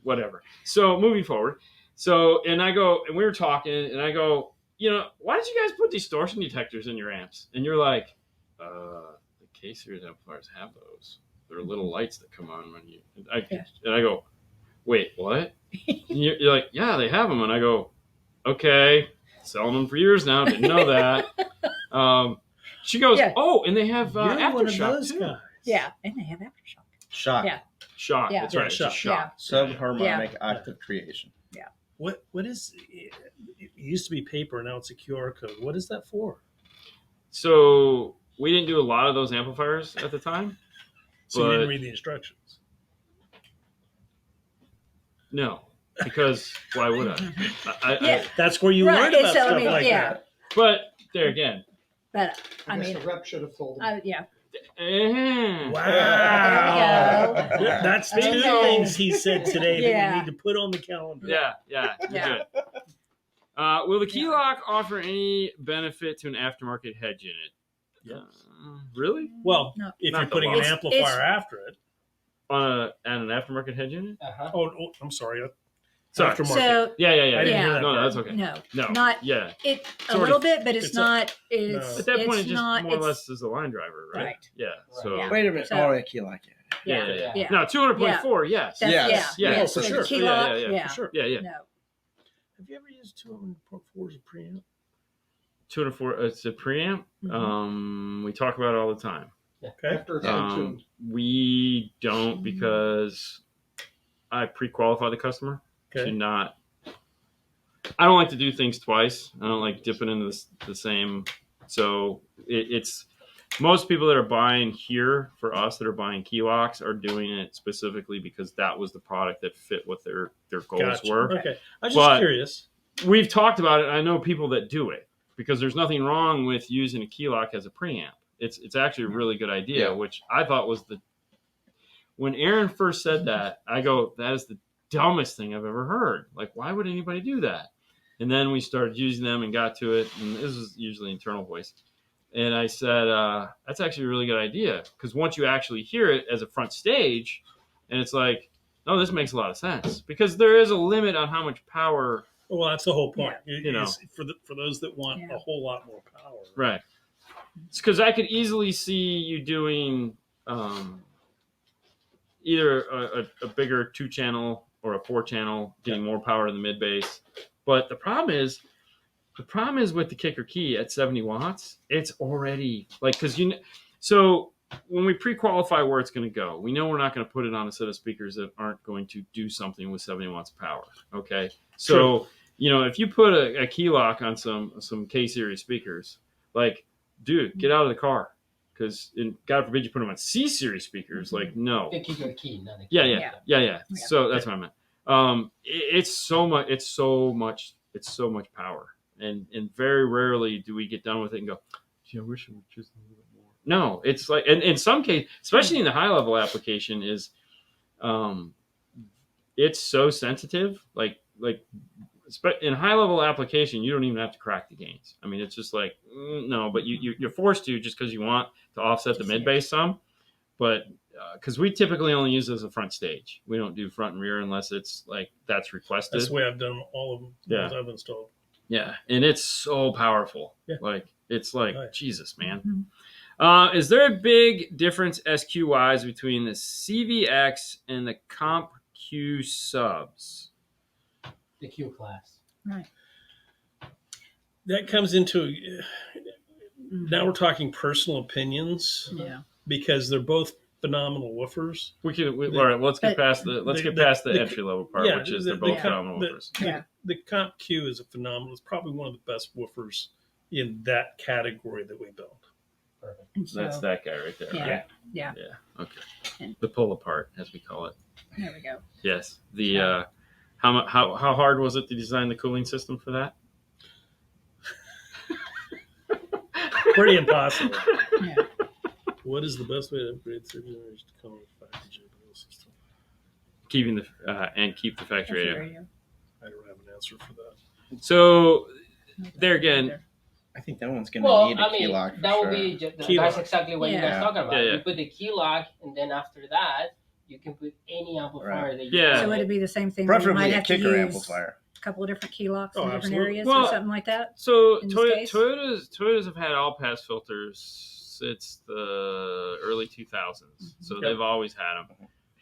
Whatever. So moving forward. And we were talking, and I go, why did you guys put distortion detectors in your amps? And you're like, the K-Series amplifiers have those. They're little lights that come on when you. And I go, wait, what? And you're like, yeah, they have them. And I go, okay, selling them for years now. Didn't know that. She goes, oh, and they have aftershock too. Guys. Yeah, and they have aftershock. Shock. Yeah. Shock. Yeah. That's right. Shock. Shock. Subharmonic octave creation. Yeah. What is it? It used to be paper, now it's a QR code. What is that for? So we didn't do a lot of those amplifiers at the time. So you didn't read the instructions? No, because why would I? That's where you learn about stuff like that. But there again. But I mean, the rep should have told him. Yeah. Wow. There we go. That's 2 things he said today that we need to put on the calendar. Yeah. Good. Will the key lock offer any benefit to an aftermarket head unit? Yes. Really? Well, No. if Not you're putting the an amplifier after it. On an aftermarket head unit? Uh-huh. Oh, I'm sorry. Sorry. Aftermarket. So Yeah. I didn't hear that No, part. that's okay. no, Not. it It's a little bit, but it's not. No. At that point, it just not, more or less is a line driver, right? Right. Yeah. So. Yeah. Wait a minute. So- key lock. Yeah. Yeah. No, 200.4. Yes. That's, Yeah. Oh, so for the sure. key Yeah, lock, yeah. For sure. Yeah. No. Have you ever used 200.4 as a preamp? 204. It's a preamp. Mm-hmm. We talk about it all the time. Okay. After it's tuned. We don't, because I pre-qualify the customer Okay. to not. I don't like to do things twice. I don't like dipping into the same. So it's most people that are buying here for us that are buying key locks are doing it specifically because that was the product that fit what their goals were. Okay. I was just curious. We've talked about it. I know people that do it because there's nothing wrong with using a key lock as a preamp. It's actually a really good idea, which I thought was when Aaron first said that, I go, that is the dumbest thing I've ever heard. Like, why would anybody do that? And then we started using them and got to it. And this is usually internal voice. And I said, that's actually a really good idea. Because once you actually hear it as a front stage, and it's like, oh, this makes a lot of sense. Because there is a limit on how much power. Well, that's the whole point. Yeah. For those that want a whole lot more power. Right. It's because I could easily see you doing either a bigger 2-channel or a 4-channel, getting more power to the mid bass. But the problem is with the Kicker key at 70 watts, it's already like, so when we pre-qualify where it's going to go, we know we're not going to put it on a set of speakers that aren't going to do something with 70 watts of power. Okay. So, if you put a key lock on some K series speakers, like, dude, get out of the car. Because God forbid you put them on C series speakers, like no. The Kicker key, not the key. Yeah. So that's what I meant. It's so much power, and very rarely do we get done with it and go, gee, I wish it would just a little bit more. No, it's like, and in some cases, especially in the high level application, is it's so sensitive. Like in high level application, you don't even have to crack the gains. I mean, it's just like no, but you're forced to just because you want to offset the mid bass some. But because we typically only use it as a front stage, we don't do front and rear unless it's like that's requested. That's the way I've done all of them. Yeah, I've installed. Yeah, and it's so powerful. Yeah. Like it's like Jesus, man. Mm-hmm. Is there a big difference SQ wise between the CVX and the Comp Q subs? The Q class. Right. That comes into now we're talking personal opinions. Yeah. Because they're both phenomenal woofers. All right. Let's get past the entry level part, which is they're both phenomenal woofers. The Comp Q is a phenomenal. It's probably one of the best woofers in that category that we build. Perfect. So that's that guy right there. Yeah. Right? Yeah. Okay. The pull apart, as we call it. There we go. Yes. The how hard was it to design the cooling system for that? Pretty impossible. Yeah. What is the best way to upgrade third generation to come with factory JBL system? Keep the factory radio. I don't have an answer for that. So there again, I think that one's gonna need a key lock. That would be that's exactly what you guys talking about. Yeah. You put the key lock, and then after that, you can put any amplifier that you want. So would it be the same thing? Preferably you might a have Kicker to use amplifier. A couple of different key locks in different absolutely. areas or something like that? So Toyotas have had all pass filters since the early 2000s. Mm-hmm. So they've always had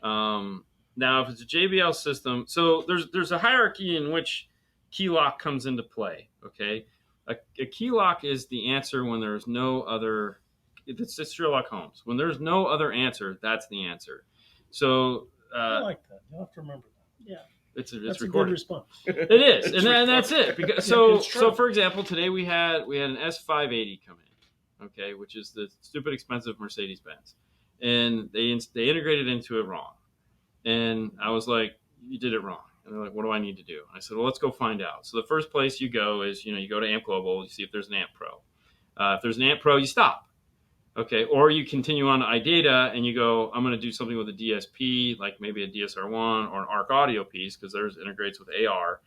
them. Now, if it's a JBL system, so there's a hierarchy in which key lock comes into play. Okay, a key lock is the answer when there's no other. It's Sherlock Holmes. When there's no other answer, that's the answer. So I like that. You'll have to remember that. Yeah. It's that's recorded. A good response. It is, and that's it. Because so for example, today we had an S580 come in, okay, which is the stupid expensive Mercedes Benz, and they integrated into it wrong, and I was like, you did it wrong, and they're like, what do I need to do? And I said, well, let's go find out. So the first place you go is you go to Amp Global, you see if there's an Amp Pro. If there's an Amp Pro, you stop. Okay, or you continue on to iData and you go, I'm going to do something with a DSP, like maybe a DSR1 or an ARC audio piece, because theirs integrates with AR.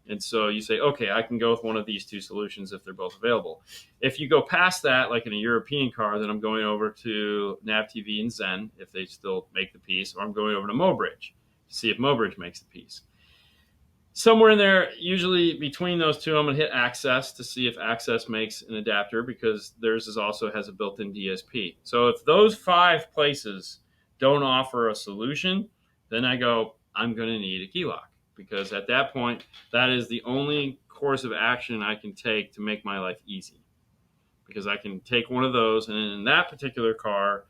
And so you say, okay, I can go with one of these two solutions if they're both available. If you go past that, like in a European car, then I'm going over to NavTV and Zen, if they still make the piece, or I'm going over to Mobridge to see if Mobridge makes the piece. Somewhere in there, usually between those two, I'm going to hit Access to see if Access makes an adapter, because theirs also has a built-in DSP. So if those 5 places don't offer a solution, then I go, I'm going to need a key lock, because at that point, that is the only course of action I can take to make my life easy. Because I can take one of those, and in that particular car,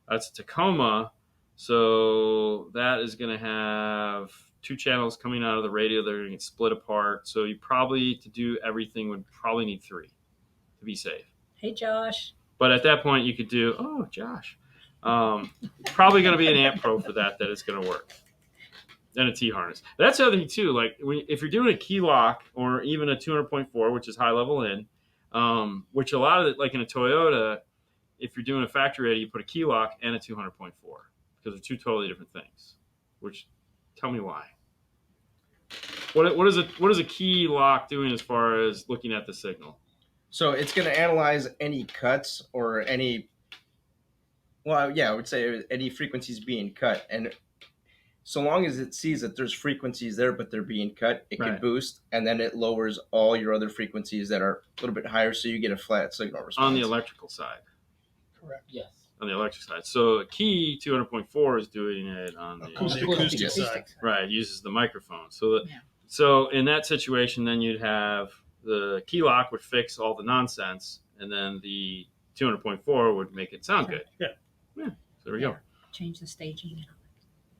that's a Tacoma, so that is going to have 2 channels coming out of the radio that are going to get split apart. So you probably, to do everything, would probably need 3 to be safe. Hey, Josh. But at that point, you could do, oh, Josh. Probably going to be an amp pro for that is going to work. And a T-harness. That's the other thing, too. Like, if you're doing a key lock or even a 200.4, which is high level in, which a lot of it, like in a Toyota, if you're doing a factory ready, you put a key lock and a 200.4 because they're two totally different things. Which, tell me why. What is a key lock doing as far as looking at the signal? So it's going to analyze any cuts or any, I would say any frequencies being cut. And so long as it sees that there's frequencies there, but they're being cut, it can boost, and then it lowers all your other frequencies that are a little bit higher, so you get a flat signal response. On the electrical side. Correct. Yes. On the electric side. So a key 200.4 is doing it on the acoustic side. Right, it uses the microphone. So in that situation, then you'd have the key lock would fix all the nonsense, and then the 200.4 would make it sound good. Yeah. So there we go. Change the staging.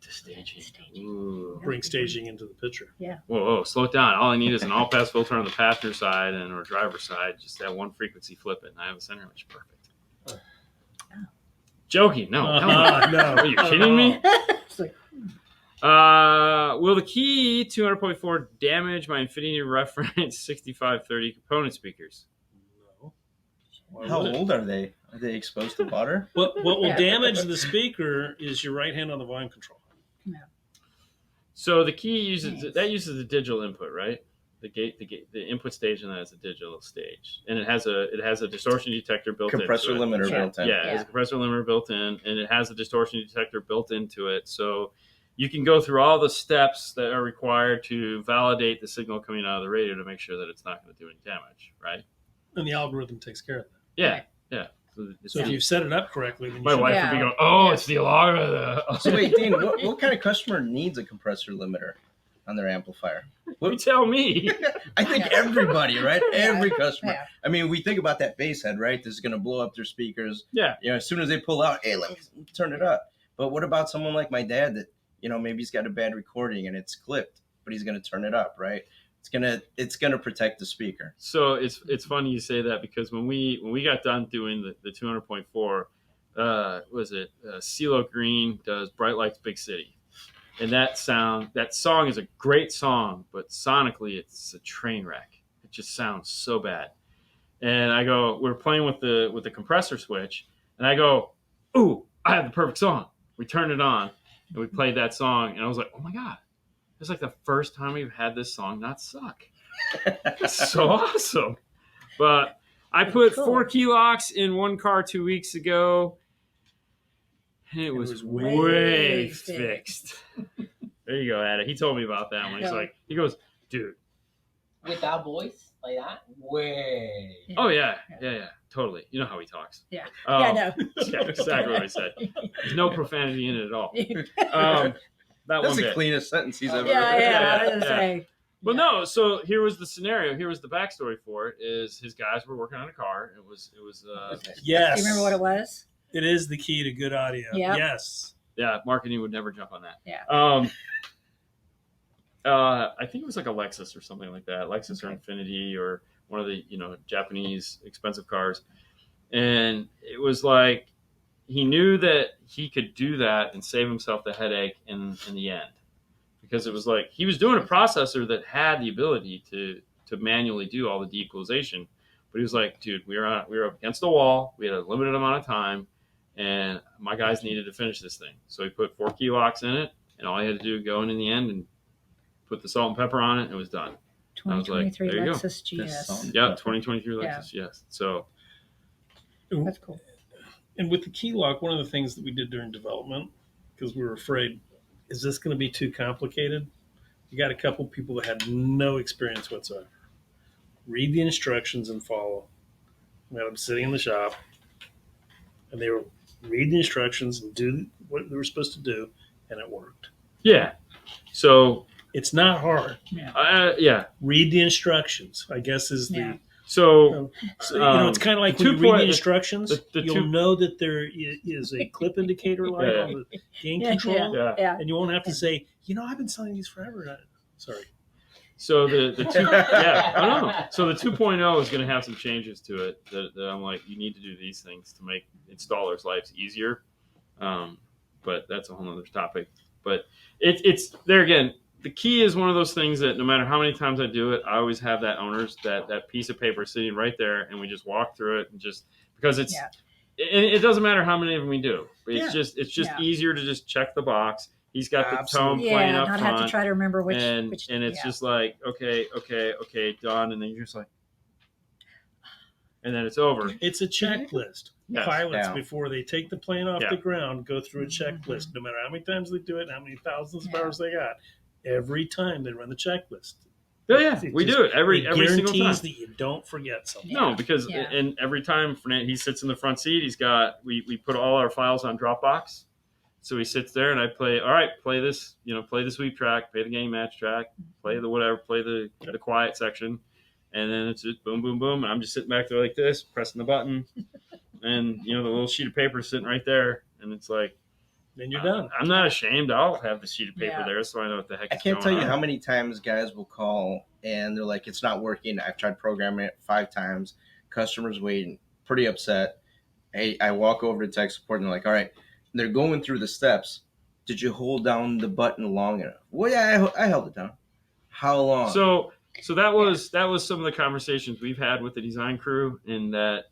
To staging. Ooh. Bring staging into the picture. Yeah. Whoa, slow it down. All I need is an all-pass filter on the passenger side or driver's side. Just that one frequency, flip it, and I have a center image. Perfect. Oh. Joking. No. No. Are you kidding me? It's like, Will the key 200.4 damage my Infinity Reference 6530 component speakers? No. How old are they? Are they exposed to water? What will damage the speaker is your right hand on the volume control. no. So the key uses the digital input, right? The input stage in that is a digital stage, and it has a distortion detector built Compressor into it. limiter built in. Yeah, it has a compressor limiter built in, and it has a distortion detector built into it. So you can go through all the steps that are required to validate the signal coming out of the radio to make sure that it's not going to do any damage, right? And the algorithm takes care of that. Yeah, Right. yeah. So if you've set it up correctly, then you My should- wife would be going, "Oh, it's the algorithm." So wait, Dean, what kind of customer needs a compressor limiter on their amplifier? You tell me. I think everybody, right? Every customer. Yeah. I mean, we think about that bass head, right? This is going to blow up their speakers. Yeah. As soon as they pull out, hey, let me turn it up. But what about someone like my dad that, maybe he's got a bad recording and it's clipped, but he's going to turn it up, right? It's gonna protect the speaker. So it's funny you say that because when we got done doing the 200.4, CeeLo Green does Bright Lights Big City, and that song is a great song, but sonically it's a train wreck. It just sounds so bad. And I go, we're playing with the compressor switch, and I go, ooh, I have the perfect song. We turned it on, and we played that song, and I was like, oh my god. It's like the first time we've had this song not suck. It's so awesome. But I put 4 key locks in one car 2 weeks ago, and it was way fixed. There you go, Ada. He told me about that one. He goes, dude. With that voice like that? Way. Oh, yeah, totally. You know how he talks. Yeah. Yeah, exactly what I said. There's no profanity in it at all. That's the cleanest sentence he's ever heard. I was gonna say. Well, no. So here was the scenario. Here was the backstory for it. Is his guys were working on a car. It was. Yes. Do you remember what it was? It is the key to good audio. Yep. Yes. Yeah, marketing would never jump on that. Yeah. I think it was like a Lexus or something like that. Lexus or Infinity or one of the Japanese expensive cars, and it was like. He knew that he could do that and save himself the headache in the end, because it was like he was doing a processor that had the ability to manually do all the de-equalization, but he was like, dude, we were up against the wall. We had a limited amount of time, and my guys needed to finish this thing. So he put 4 key locks in it, and all he had to do go in the end and put the salt and pepper on it, and it was done. 2023 there you go. Lexus GS. Yeah, 2023 Lexus, yes. So That's cool. And with the key lock, one of the things that we did during development, because we were afraid, is this going to be too complicated? You got a couple people that had no experience whatsoever. Read the instructions and follow. We had them sitting in the shop, and they were read the instructions and do what they were supposed to do, and it worked. yeah, so It's not hard. yeah. Read the instructions, I guess, is the. Yeah. So it's kind of like when you read the instructions, you'll two- know that there is a clip indicator light on the gain control, Yeah. Yeah. and you won't have to say, I've been selling these forever. Sorry. So the two, yeah, I don't know. So the 2.0 is going to have some changes to it that I'm like, you need to do these things to make installers' lives easier. But that's a whole other topic. But it's there again. The key is one of those things that no matter how many times I do it, I always have that that piece of paper sitting right there, and we just walk through it and just because it's it doesn't matter how many of them we do. It's just easier to just check the box. He's got the tone playing up not front, have to try to remember which. And it's just like okay, done, and then you're just like, and then it's over. It's a checklist. Yes. Pilots, before they take the plane off the ground, go through a checklist. Mm-hmm. No matter how many times they do it, how many thousands of hours they got, every time they run the checklist. We do it every single time. Guarantees that you don't forget something. No, because and every time Fernando, he sits in the front seat, we put all our files on Dropbox. So he sits there and I play this, play the sweep track, play the game match track, play the whatever, play the quiet section. And then it's just boom, boom, boom. And I'm just sitting back there like this, pressing the button. And, the little sheet of paper is sitting right there. And it's like, then you're done. I'm not ashamed. I'll have the sheet of paper there so I know what the heck is going on. I can't tell you how many times guys will call and they're like, it's not working. I've tried programming it 5 times. Customers waiting, pretty upset. Hey, I walk over to tech support and they're like, all right. And they're going through the steps. Did you hold down the button long enough? Well, yeah, I held it down. How long? So that was some of the conversations we've had with the design crew in that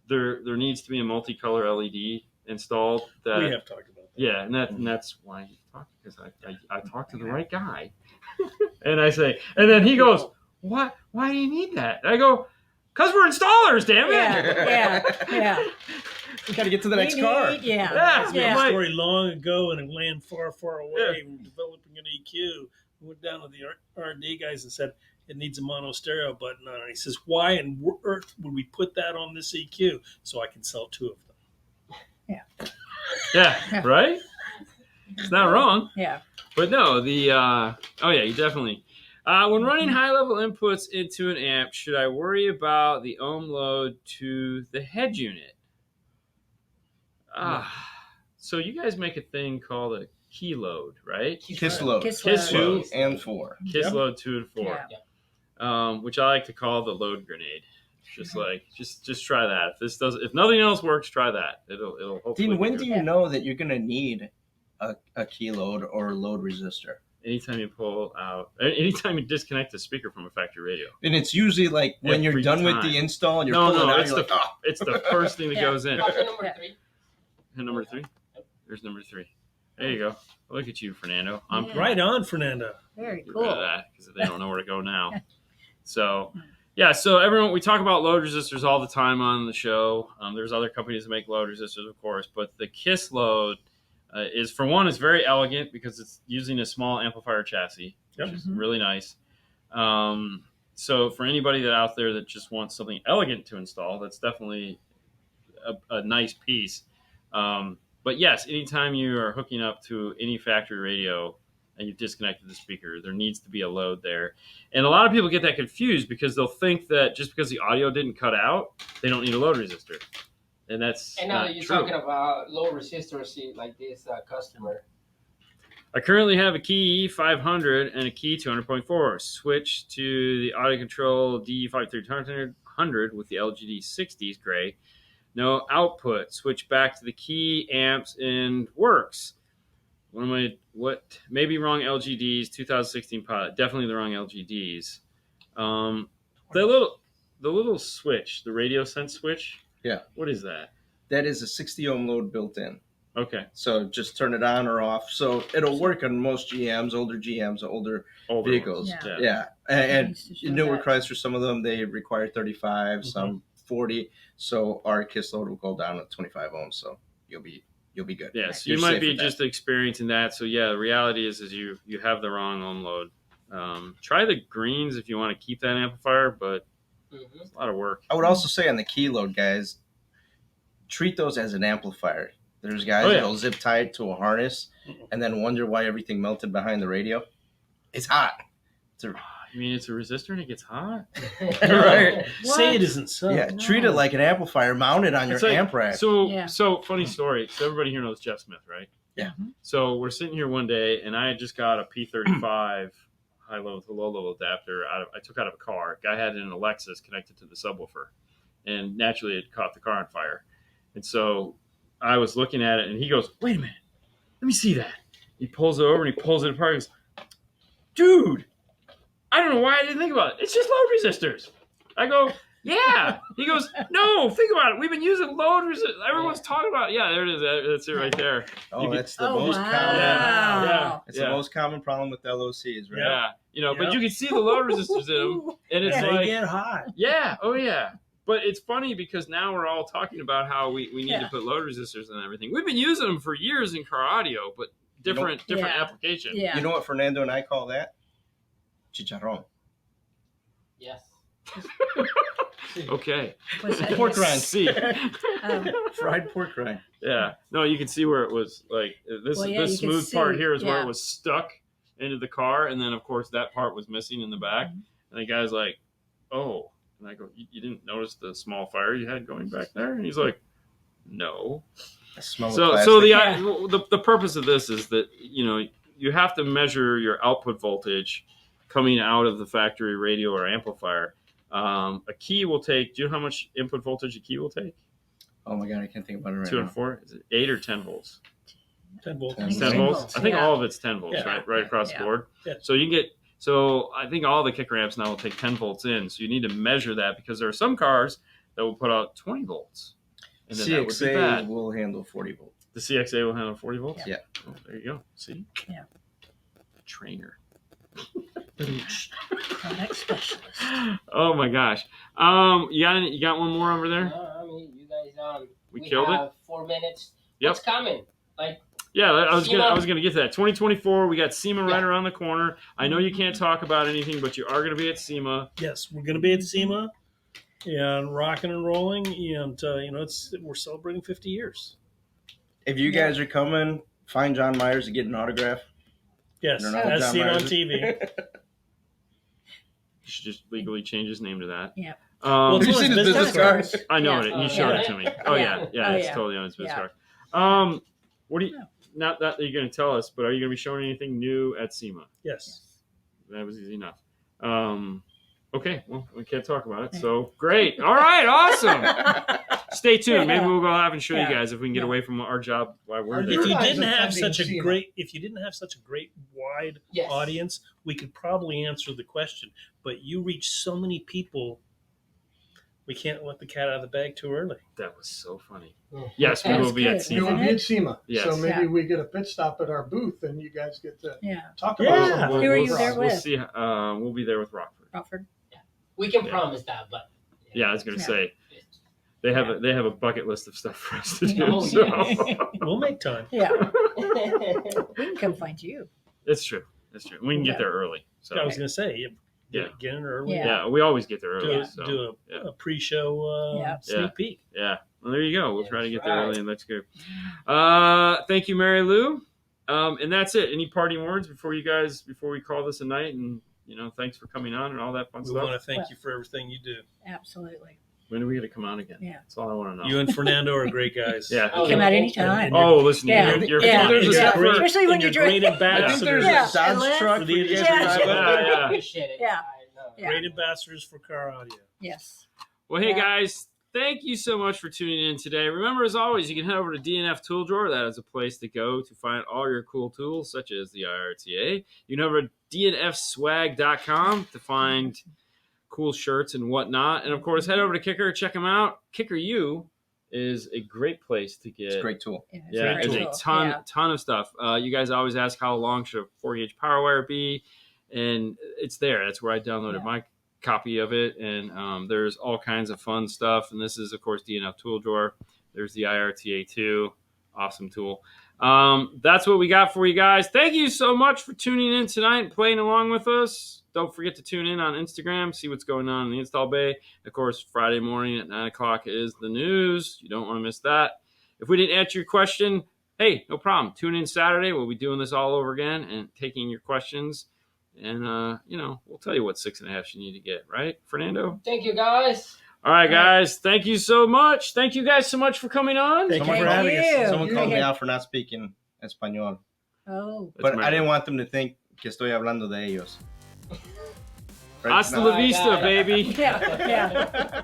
there needs to be a multicolor LED installed. That we have talked about that. Yeah, and that's why he talked, because I talked to the right guy. And I say, and then he goes, "What? Why do you need that?" And I go, "Because we're installers, damn it." Yeah. We got to get to the next car. We had a story long ago in a land far, far away. We were developing an EQ. We went down to the R&D guys and said, it needs a mono stereo button on it. He says, why in earth would we put that on this EQ? So I can sell 2 of them. Yeah, right? It's not wrong. Yeah. But no, you definitely. When running high-level inputs into an amp, should I worry about the ohm load to the head unit? So you guys make a thing called a key load, right? Kiss load. Kiss 2 and 4. Kiss load 2 and 4. Yeah. Which I like to call the load grenade. Just like just try that. If nothing else works, try that. It'll hopefully. Dean, when do you know that you're gonna need a key load or a load resistor? Anytime you disconnect the speaker from a factory radio. And it's usually like when you're done with the install and you're pulling it out. It's the first thing that goes in. Number 3. And number 3? There's number 3. There you go. Look at you, Fernando. Right on, Fernando. Very Get cool. rid of that because they don't know where to go now. So, so everyone, we talk about load resistors all the time on the show. There's other companies that make load resistors, of course, but the KISS load is, for one, it's very elegant because it's using a small amplifier chassis, which is really nice. So for anybody that out there that just wants something elegant to install, that's definitely a nice piece. But yes, anytime you are hooking up to any factory radio and you've disconnected the speaker, there needs to be a load there. And a lot of people get that confused because they'll think that just because the audio didn't cut out, they don't need a load resistor. And that's And now not that you're true. talking about low resistors like this customer. I currently have a Key 500 and a Key 200.4. Switch to the audio control D5300 with the LGD 60s gray. No output. Switch back to the Key amps and works. What may be wrong LGDs, 2016 pilot. Definitely the wrong LGDs. The little switch, the radio sense switch. Yeah. What is that? That is a 60 ohm load built in. Okay. So just turn it on or off. So it'll work on most GMs, older vehicles. Ones. Yeah. And newer Chrysler, some of them, they require 35, some 40. So our KISS load will go down at 25 ohms. So you'll be good. Yeah, so You're you might safe be with that. just experiencing that. So yeah, the reality is you have the wrong ohm load. Try the greens if you want to keep that amplifier, but it's a lot of work. I would also say on the key load, guys, treat those as an amplifier. There's guys that'll zip tie it to a harness and then wonder why everything melted behind the radio. It's hot. You mean it's a resistor and it gets hot? Right. Say it isn't so. Yeah, treat it like an amplifier mounted on your amp rack. So funny story. So everybody here knows Jeff Smith, right? Yeah. So we're sitting here one day, and I had just got a P35 high level to low level adapter I took out of a car. Guy had it in a Lexus connected to the subwoofer, and naturally it caught the car on fire. And so I was looking at it, and he goes, "Wait a minute, let me see that." He pulls it over and he pulls it apart. He goes, "Dude, I don't know why I didn't think about it. It's just load resistors." I go, "Yeah." He goes, "No, think about it. We've been using load resistors. Everyone's talking about it." Yeah, there it is. That's it right there. Oh, that's the Oh, most wow. common. Yeah. It's the most common problem with LOCs, right? Yeah. But you can see the load resistors in them, and it's They like, get hot. yeah, oh yeah. But it's funny because now we're all talking about how we need to put load resistors and everything. We've been using them for years in car audio, but different application. Yeah. You know what Fernando and I call that? Chicharrón. Yes. Okay. What's that? Pork rind. See. Fried pork rind. Yeah. No, you can see where it was like this. Well, yeah, this you can smooth part see, here is where yeah. it was stuck into the car, and then of course that part was missing in the back. Mhm. And the guy's like, "Oh," and I go, "You didn't notice the small fire you had going back there?" And he's like, "No." I smell So the purpose of this is that you have to measure your output voltage coming out of the factory radio or amplifier. A key will take. Do you know how much input voltage a key will take? Oh my god, I can't think about it right 2 and now. 4? Is it 8 or 10 volts? 10 volts. Ten 10 10 volts. volts, I think yeah. all of it's 10 volts, Yeah. right across the board. Yeah. So you get. So I think all the kicker amps now will take 10 volts in. So you need to measure that because there are some cars that will put out 20 volts. And then that would be CXA bad. will handle 40 volts. The CXA will handle 40 volts? Yeah. Oh, there you go. See? Yeah. Trainer. Product specialist. Oh my gosh. You got one more over there? No, I mean, you guys, We killed have it? 4 minutes. Yep. What's coming? Like, Yeah, I was SEMA. gonna get to that. 2024, we got SEMA right Yeah. around the corner. I know you can't talk about anything, but you are gonna be at SEMA. Yes, we're going to be at SEMA and rocking and rolling, and we're celebrating 50 years. If you guys are coming, find John Myers to get an autograph. Yes, I don't know who as John seen on Myers is. TV. You should just legally change his name to that. Yeah. Well, Um, it's Have you on seen his his business business cards? I know Yeah. it. You showed Yeah. it to me. Oh Yeah. yeah, Oh, it's yeah. totally on his business Yeah. card. What do you? Not that you're gonna tell us, but are you gonna be showing anything new at SEMA? Yes. That was easy enough. Okay, well, we can't talk about it. So great. All right, awesome. Stay tuned. Maybe we'll go live and show you guys if we can get away from our job while we're there. If you guys didn't are have attending such a SEMA. great wide yes. audience, we could probably answer the question. But you reach so many people, we can't let the cat out of the bag too early. That was so funny. Mm. Yes, we That will was be at good, We SEMA. will be at SEMA. Yes. So maybe Yeah. we get a pit stop at our booth and you guys get to Yeah. talk Yeah. about something. Who are you there We'll with? see. We'll be there with Rockford. Crawford. We can Yeah. promise that, but Yeah, I was gonna Yeah. say they have a bucket list of stuff for us to do. Oh, so. yes. We'll make time. Yeah. We can come find you. It's true. That's true. We can get there early. So I was going to say, Yeah. get in early. Yeah. yeah, we always get there early. Do, So do yeah. a pre-show Yeah. sneak Yeah. peek. yeah. Well, there you go. We'll try to get there Right. early, and that's good. Thank you, Mary Lou. And that's it. Any parting words before we call this a night? And thanks for coming on and all that fun We stuff. want to thank you for everything you do. Absolutely. When are we gonna come on again? Yeah. That's all I want to know. You and Fernando are great guys. Yeah. Oh, Come yeah. out anytime. Oh, listen, Yeah. you're Yeah. there's a Yeah. separate. Especially when and you you're great drink. ambassadors. I think there's Yeah. a Dodge Yeah. truck for you guys to Yeah. drive up. Yeah. Appreciate it. Yeah. I know. Yeah. Great ambassadors for car audio. Yes. Well, hey Yeah. guys, thank you so much for tuning in today. Remember, as always, you can head over to DNF Tool Drawer. That is a place to go to find all your cool tools, such as the IRTA. You can head over to dnfswag.com to find cool shirts and whatnot. And of course, head over to Kicker, check them out. Kicker U is a great place to get. It's a great tool. Yeah. Yeah, Great there's tool. a ton of stuff. You guys always ask how long should a 4-gauge power wire be, and it's there. That's where I downloaded Yeah. my copy of it, and there's all kinds of fun stuff. And this is, of course, DNF Tool Drawer. There's the IRTA2, awesome tool. That's what we got for you guys. Thank you so much for tuning in tonight and playing along with us. Don't forget to tune in on Instagram, see what's going on in the install bay. Of course, Friday morning at 9 o'clock is the news. You don't want to miss that. If we didn't answer your question, hey, no problem. Tune in Saturday. We'll be doing this all over again and taking your questions. And, we'll tell you what 6.5 you need to get, right, Fernando? Thank you, guys. All right, guys. Thank you so much. Thank you guys so much for coming on. Thank you Thank for having you. us. Someone called me Okay. out for not speaking Espanol. Oh. That's But I Mary. didn't want them to think que estoy hablando de ellos. Fred's Hasta la not. vista, baby. Yeah.